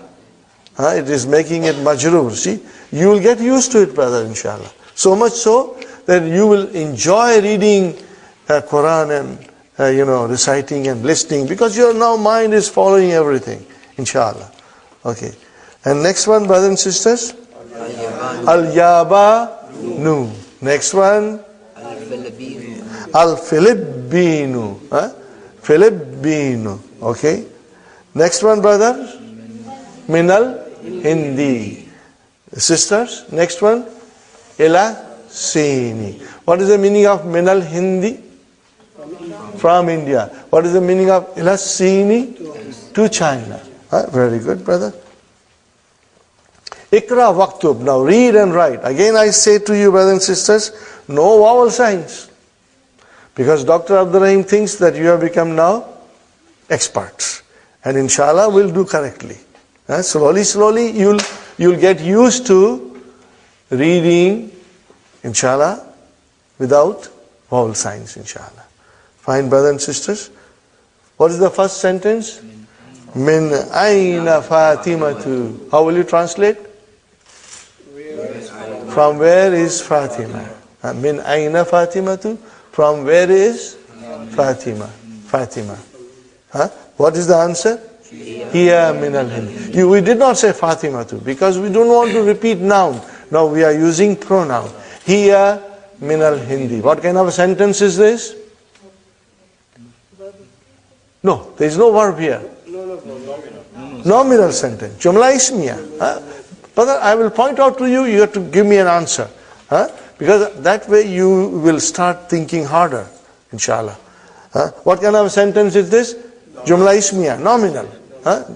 It is making it majroor. See, you will get used to it, brother, inshallah. So much so that you will enjoy reading Quran and reciting and listening, because your now mind is following everything, inshallah. Okay. And next one, brothers and sisters? Al-Yabanu. Next one? Al-Filipino. Filipino. Okay. Next one, brother? Minal Hindi. Sisters, next one? Ila Sini. What is the meaning of Minal Hindi? From India. What is the meaning of Ila Sini? To China. Very good, brother. Ikra waktub. Now read and write. Again I say to you, brothers and sisters, no vowel signs. Because Dr. Abdur Rahim thinks that you have become now experts. And inshallah we'll do correctly. Slowly you'll get used to reading, inshallah, without vowel signs, inshallah. Fine, brothers and sisters. What is the first sentence? Min aina Fatimatu. How will you translate? From where is Fatima? Min aina Fatimatu. From where is Fatima? Fatima. What is the answer? Hiya min al-Hindi. We did not say Fatimatu because we don't want to repeat noun. Now we are using pronoun. Hiya min al-Hindi. What kind of a sentence is this? No, there is no verb here. Nominal sentence. Jumla ismiya. Brother, I will point out to you, you have to give me an answer. Because that way you will start thinking harder, inshallah. What kind of a sentence is this? Jumla ismiya, nominal.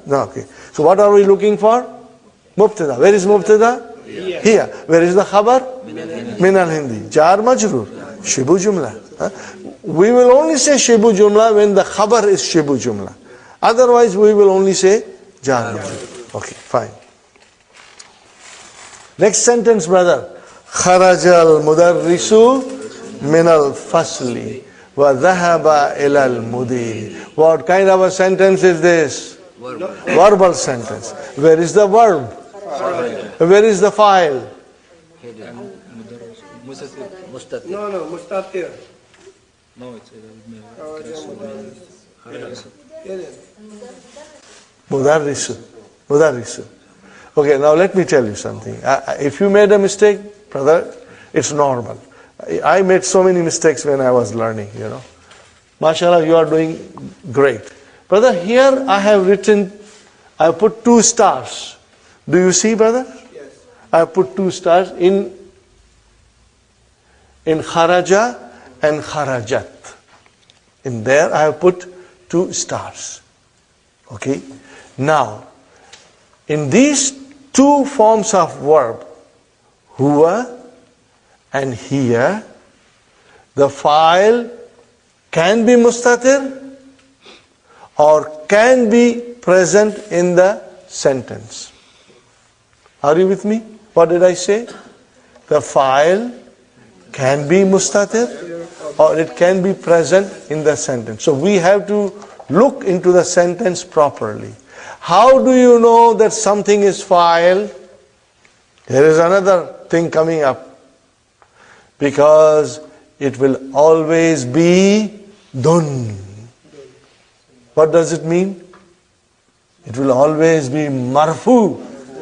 No, okay. So what are we looking for? Mubtada. Where is Mubtada? Here. Where is the khabar? Min al-Hindi. Jar majroor. Shibu jumla. We will only say shibu jumla when the khabar is shibu jumla. Otherwise we will only say jar majroor. Okay, fine. Next sentence, brother. خرج المدرس من الفصل وذهب إلى المدير. What kind of a sentence is this? Verbal sentence. Where is the verb? Where is the file? No, mustatir. No, it's Mudarrisu. Okay, now let me tell you something. If you made a mistake, brother, it's normal. I made so many mistakes when I was learning, MashaAllah, you are doing great. Brother, here I have put 2 stars. Do you see, brother? Yes. I have put 2 stars in kharaja and kharajat. In there I have put 2 stars. Okay? Now, in these 2 forms of verb, huwa and hiya, the file can be mustatir or can be present in the sentence. Are you with me? What did I say? The file can be mustatir or it can be present in the sentence. So we have to look into the sentence properly. How do you know that something is file? There is another thing coming up. Because it will always be dun. What does it mean? It will always be marfu.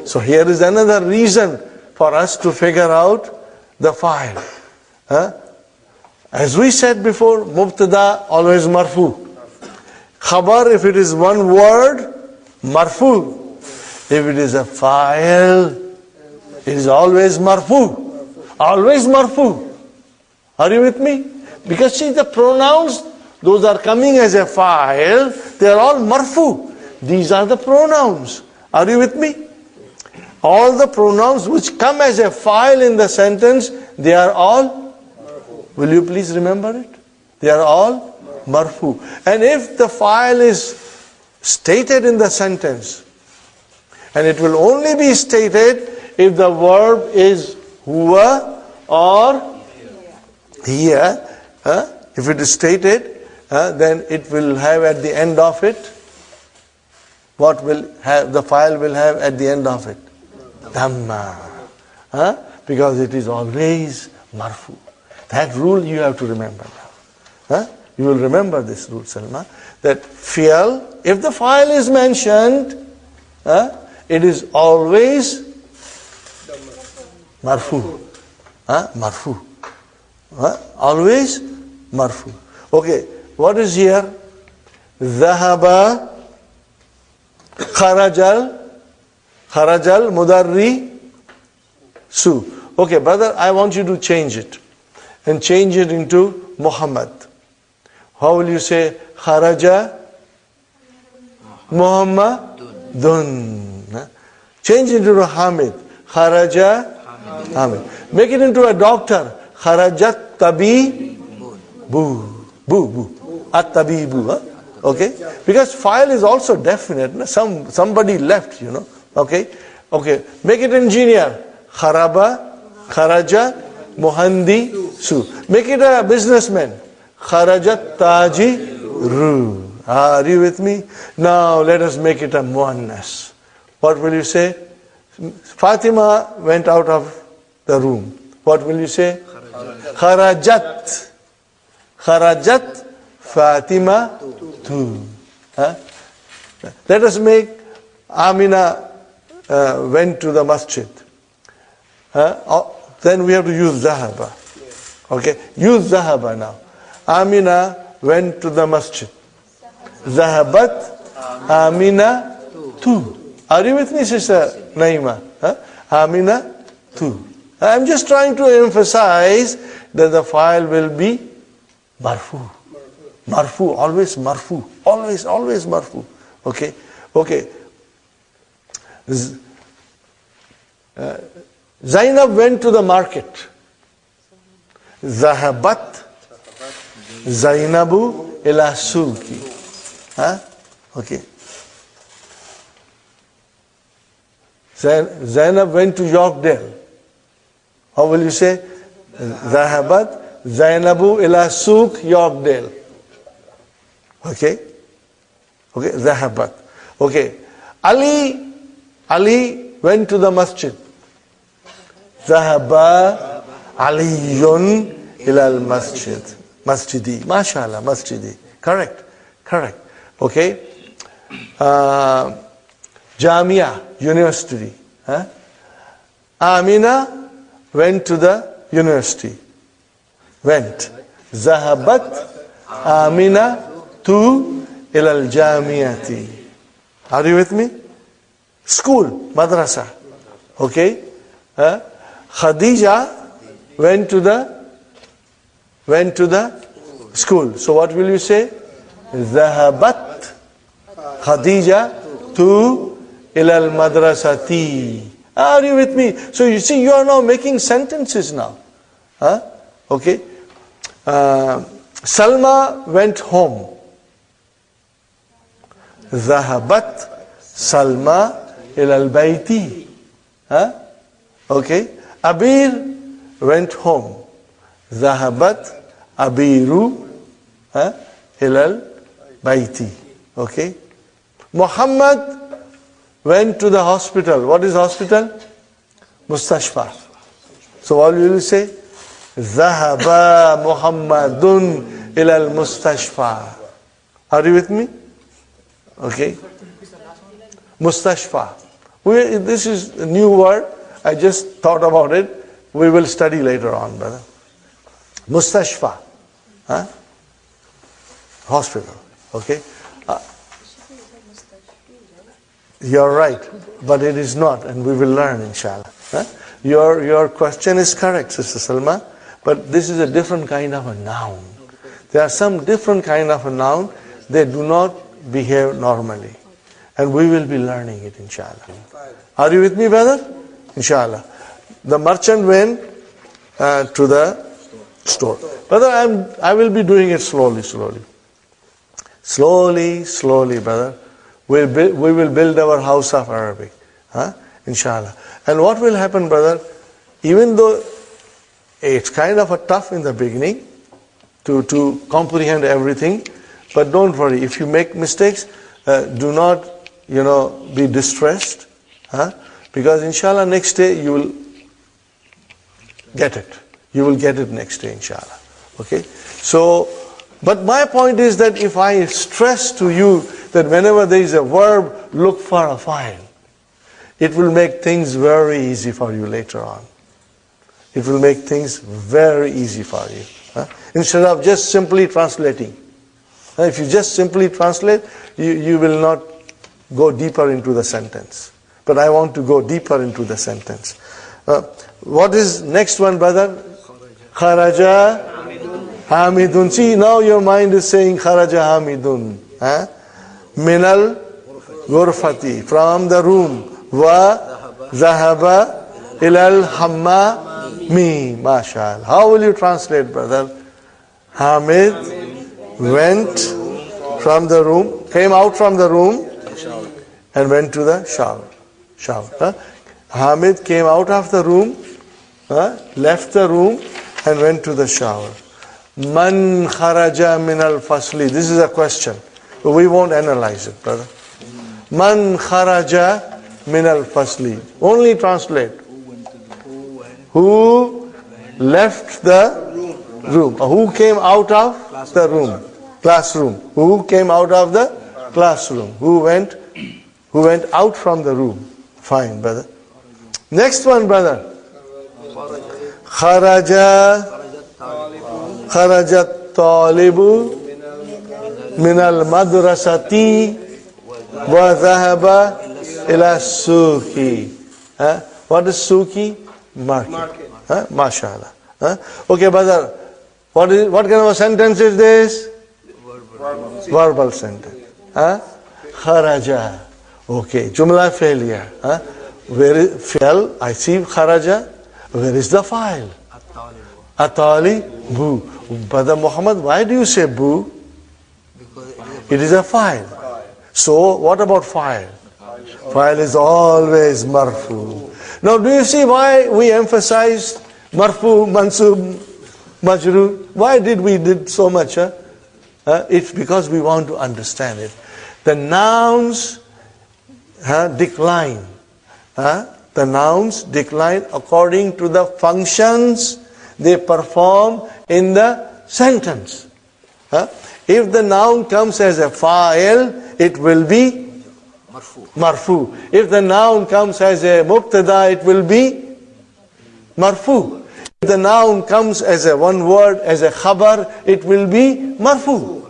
So here is another reason for us to figure out the file. As we said before, mubtada always marfu. Khabar, if it is one word, marfu. If it is a file, it is always marfu. Always marfu. Are you with me? Because see, the pronouns, those are coming as a file, they are all marfu. These are the pronouns. Are you with me? All the pronouns which come as a file in the sentence, they are all marfu. Will you please remember it? They are all marfu. And if the file is stated in the sentence, and it will only be stated if the verb is huwa or hiya, if it is stated, then it will have at the end of it, what will have, the file will have at the end of it? Dhamma. Because it is always marfu. That rule you have to remember now. You will remember this rule, Salma, that fi'al, if the file is mentioned, it is always marfu. Marfu. Always marfu. Okay, what is here? Dhahaba kharajal mudarri su. Okay, brother, I want you to change it. And change it into Muhammad. How will you say kharaja Muhammadun? Change it into Hamid. Kharaja Hamid. Make it into a doctor. Kharajat tabibu. At-tabibu. Okay? Because file is also definite. Somebody left, Okay? Okay. Make it engineer. Kharaja Muhandi Su. Make it a businessman. Kharajat Tajiru. Are you with me? Now let us make it a muannas. What will you say? Fatima went out of the room. What will you say? Kharajat. Kharajat Fatima tu. Let us make Amina went to the masjid. Then we have to use Zahaba. Okay? Use Zahaba now. Amina went to the masjid. Zahabat Amina tu. Are you with me, Sister Naima? Amina tu. I'm just trying to emphasize that the file will be marfu. Marfu, always marfu. Always marfu. Okay? Okay. Zainab went to the market. Zahabat Zainabu ila suki. Okay. Zainab went to Yorkdale. How will you say? Zahabat Zainabu ila suk Yorkdale. Okay? Okay, Zahabat. Okay. Ali went to the masjid. Zahaba Aliyun ila al-masjid. Masjidi. MashaAllah, masjidi. Correct. Okay. Jamia, university. Amina went to the university. Went. Zahabat Amina tu ila al-jamiyati. Are you with me? School, madrasa. Okay. Khadija went to the school. So what will you say? Zahabat Khadija tu ila al-madrasati. Are you with me? So you see, you are now making sentences now. Okay. Salma went home. Zahabat Salma ila al-bayti. Okay. Abir went home. Zahabat Abiru ila al-bayti. Okay. Muhammad went to the hospital. What is hospital? Mustashfa. So what will you say? Zahaba Muhammadun ila al-mustashfa. Are you with me? Okay. Mustashfa. This is a new word. I just thought about it. We will study later on, brother. Mustashfa. Hospital. Okay. You're right, but it is not, and we will learn, inshallah. Your question is correct, Sister Salma, but this is a different kind of a noun. There are some different kind of a noun. They do not behave normally, and we will be learning it, inshallah. Are you with me, brother? Inshallah. The merchant went to the store. Brother, I will be doing it slowly. Slowly, brother. We will build our house of Arabic. Inshallah. And what will happen, brother, even though it's kind of a tough in the beginning to comprehend everything, but don't worry. If you make mistakes, do not, be distressed. Because inshallah next day you will get it. You will get it next day, inshallah. Okay? So, but my point is that if I stress to you that whenever there is a verb, look for a file, it will make things very easy for you later on. It will make things very easy for you. Instead of just simply translating. If you just simply translate, you will not go deeper into the sentence. But I want to go deeper into the sentence. What is next one, brother? Kharaja Hamidun. See, now your mind is saying Kharaja Hamidun. Minal Gurfati, from the room. Wa Zahaba ilal Hammami. MashaAllah. How will you translate, brother? Hamid went from the room, came out from the room and went to the shower. Hamid came out of the room, left the room and went to the shower. Man kharaja min al-fasli. This is a question. But we won't analyze it, brother. Man kharaja min al-fasli. Only translate. Who left the room? Who came out of the room? Classroom. Who came out of the classroom? Who went out from the room? Fine, brother. Next one, brother. Kharajat talibu min al-madrasati wa dhahaba ila suki. What is Suki? Market. MashaAllah. Okay, brother. What kind of a sentence is this? Verbal sentence. Kharaja. Okay. Jumla failure. Where is fell? I see kharaja. Where is the file? Atali bu. Brother Muhammad, why do you say bu? It is a file. So what about file? File is always marfu. Now do you see why we emphasized marfu, mansub, majrur? Why did we did so much? It's because we want to understand it. The nouns decline. The nouns decline according to the functions they perform in the sentence. If the noun comes as a fa'il, it will be marfu. If the noun comes as a mubtada, it will be marfu. If the noun comes as a one word, as a khabar, it will be marfu.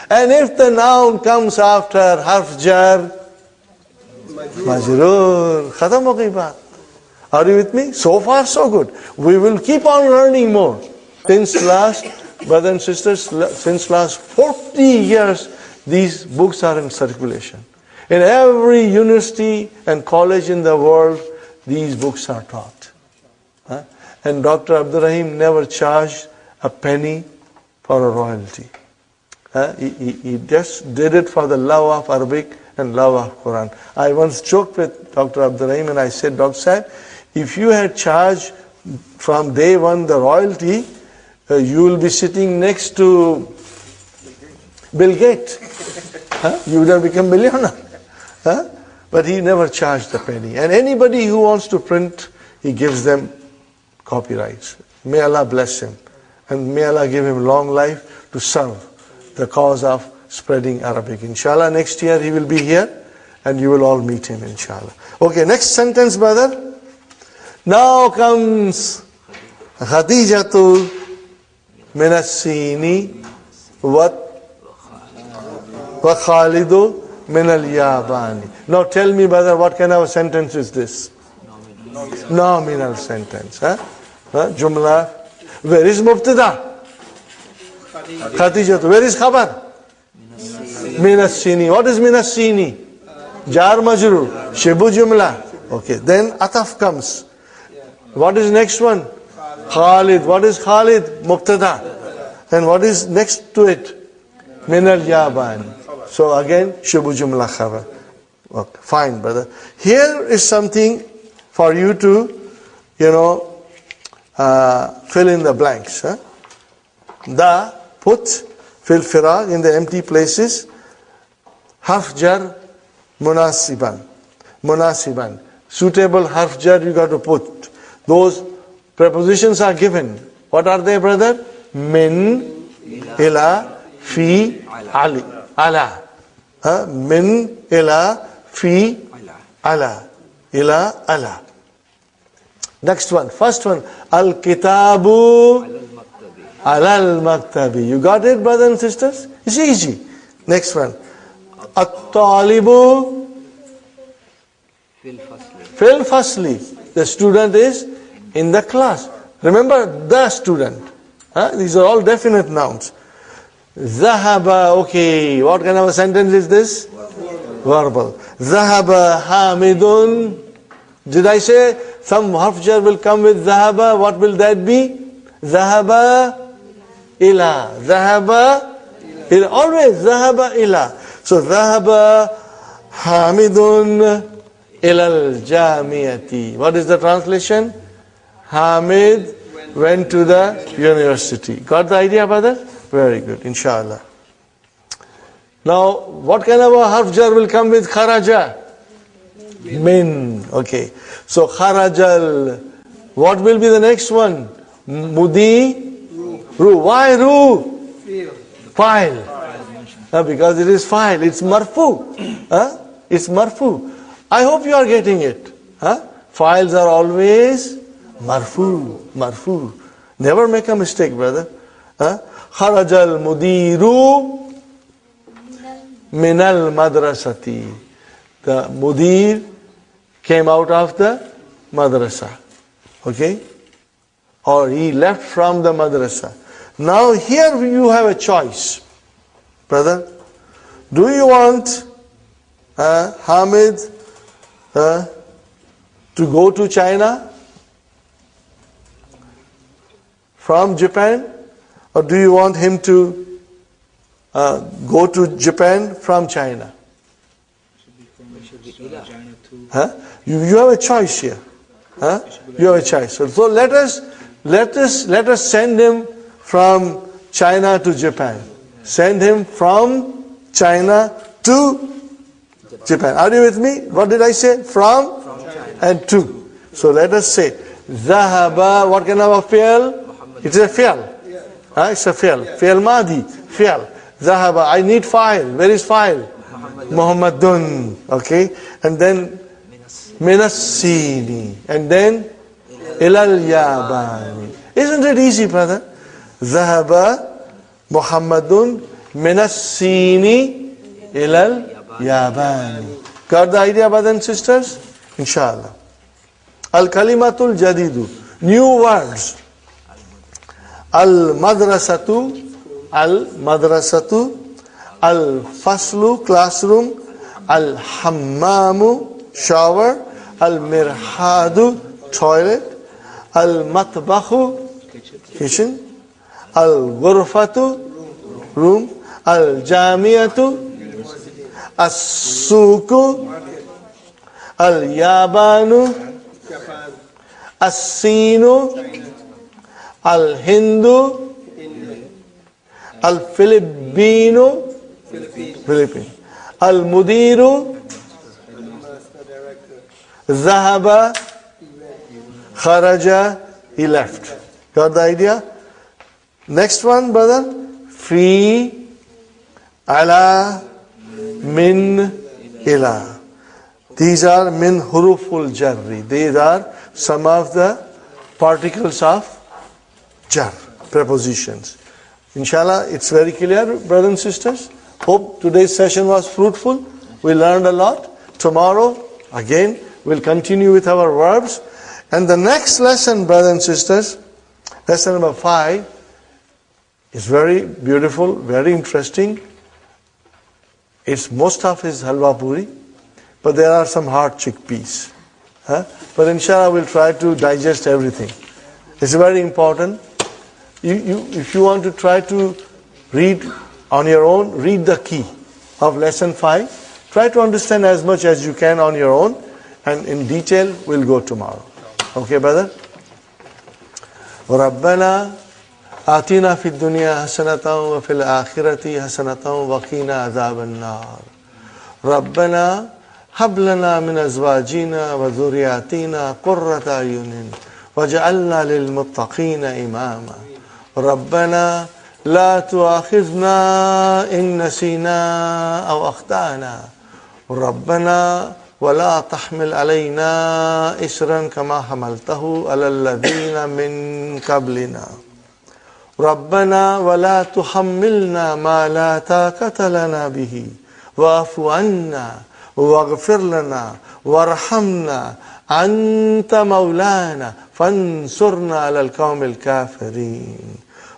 And if the noun comes after harf jar, majroor. Khatam ho gayi baat. Are you with me? So far, so good. We will keep on learning more. Since last, brothers and sisters, since last 40 years, these books are in circulation. In every university and college in the world, these books are taught. And Dr. Abdur Rahim never charged a penny for a royalty. He just did it for the love of Arabic and love of Quran. I once joked with Dr. Abdur Rahim and I said, Dr. Sahib, if you had charged from day one the royalty, you will be sitting next to Bill Gates. You would have become millionaire. But he never charged a penny. And anybody who wants to print, he gives them copyrights. May Allah bless him. And may Allah give him long life to serve the cause of spreading Arabic. Inshallah, next year he will be here and you will all meet him, inshallah. Okay, next sentence, brother. Now comes Khadijatu min as-Sini wa Khalidu min al-Yabani. Now tell me, brother, what kind of a sentence is this? Nominal sentence. Jumla. Where is Mubtada? Khadijatu. Where is Khabar? Min as-Sini. What is min as-Sini? Jar majrur. Shibu jumla. Okay. Then ataf comes. What is next one? Khalid. What is Khalid? Mubtada. And what is next to it? Min al-Yaban. So again, Shibu jumla khabar. Okay. Fine, brother. Here is something for you to, fill in the blanks. The, put, fil firag, in the empty places. Harf jar, munasiban. Munasiban. Suitable harf jar you got to put. Those prepositions are given. What are they, brother? Min, ila, fi, ali, ala. Min, ila, fi, ala. Ila, ala. Next one. First one. Al-kitabu alal maktabi. You got it, brothers and sisters? It's easy. Next one. At-talibu fil fasli. The student is in the class. Remember, the student. These are all definite nouns. Zahaba, okay. What kind of a sentence is this? Verbal. Zahaba hamidun. Did I say some harf jar will come with zahaba? What will that be? Zahaba ila. Zahaba ila. Always zahaba ila. So zahaba hamidun ila al-jamiyati. What is the translation? Hamid went to the university. Got the idea, brother? Very good, inshallah. Now, what kind of a harf jar will come with kharaja? Min. Okay. So kharajal. What will be the next one? Mudi. Ru. Why ru? File. Because it is file. It's marfu. It's marfu. I hope you are getting it. Files are always marfu. Marfu. Never make a mistake, brother. Kharajal mudiru minal madrasati. The mudir came out of the madrasa. Okay? Or he left from the madrasa. Now here you have a choice. Brother, do you want Hamid to go to China from Japan? Or do you want him to go to Japan from China? Huh? You have a choice here. Huh? You have a choice. So let us send him from China to Japan. Send him from China to Japan. Are you with me? What did I say? From and to. So let us say Zahaba. What kind of a fi'l? It's a fi'l. It's a fi'l. Fi'l madi. Fi'l. Zahaba. I need fa'il. Where is fa'il? Muhammadun. Okay. And then Minassini. And then Ilal Yabani. Isn't it easy, brother? Zahaba Muhammadun Minassini Ilal Yabani. Got the idea, brothers and sisters? Inshallah. Al-Kalimatul Jadidu. New words. Al-Madrasatu. Al-Madrasatu. Al-Faslu. Classroom. Al-Hammamu. Shower. Al-Mirhadu. Toilet. Al-Matbakhu. Kitchen. Al-Ghurfatu. Room. Al-Jamiyatu. As-Suku. Al-Yabanu. As-Sinu. Al-Hindu. Al-Filipino. Philippine. Al-Mudiru. Zahaba. Kharaja. He left. Got the idea? Next one, brother. Fi. Ala. Min. Ila. These are min huruful jarri. These are some of the particles of jar, prepositions. Inshallah, it's very clear, brothers and sisters. Hope today's session was fruitful. We learned a lot. Tomorrow, again, we'll continue with our verbs. And the next lesson, brothers and sisters, lesson number 5, is very beautiful, very interesting. It's most of his halwa puri, but there are some hard chickpeas. But inshallah, we'll try to digest everything. It's very important. If you want to try to read on your own, read the key of lesson 5. Try to understand as much as you can on your own, and in detail we'll go tomorrow. Okay, brother? رَبَّنَا آتِنَا فِي الدُّنْيَا حَسَنَةً وَفِي الْآخِرَةِ حَسَنَةً وَقِنَا عَذَابَ النَّارِ رَبَّنَا هَبْ لَنَا مِنْ أَزْوَاجِنَا وَذُرِّيَّاتِنَا قُرَّةَ أَعْيُنٍ وَاجْعَلْنَا لِلْمُتَّقِينَ إِمَامًا رَبَّنَا لا تؤاخذنا إن نسينا أو أخطأنا ربنا ولا تحمل علينا إسرا كما حملته على الذين من قبلنا ربنا ولا تحملنا ما لا طاقة لنا به واعف عنا واغفر لنا وارحمنا أنت مولانا فانصرنا على القوم الكافرين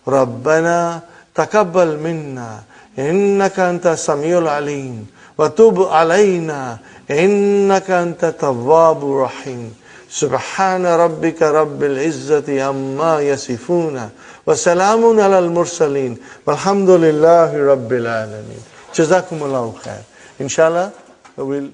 ربنا تقبل منا إنك أنت السميع العليم وتب علينا إنك أنت التواب الرحيم سبحان ربك رب العزة عما يصفون وسلام على المرسلين والحمد لله رب العالمين جزاكم الله خير. Inshallah, we'll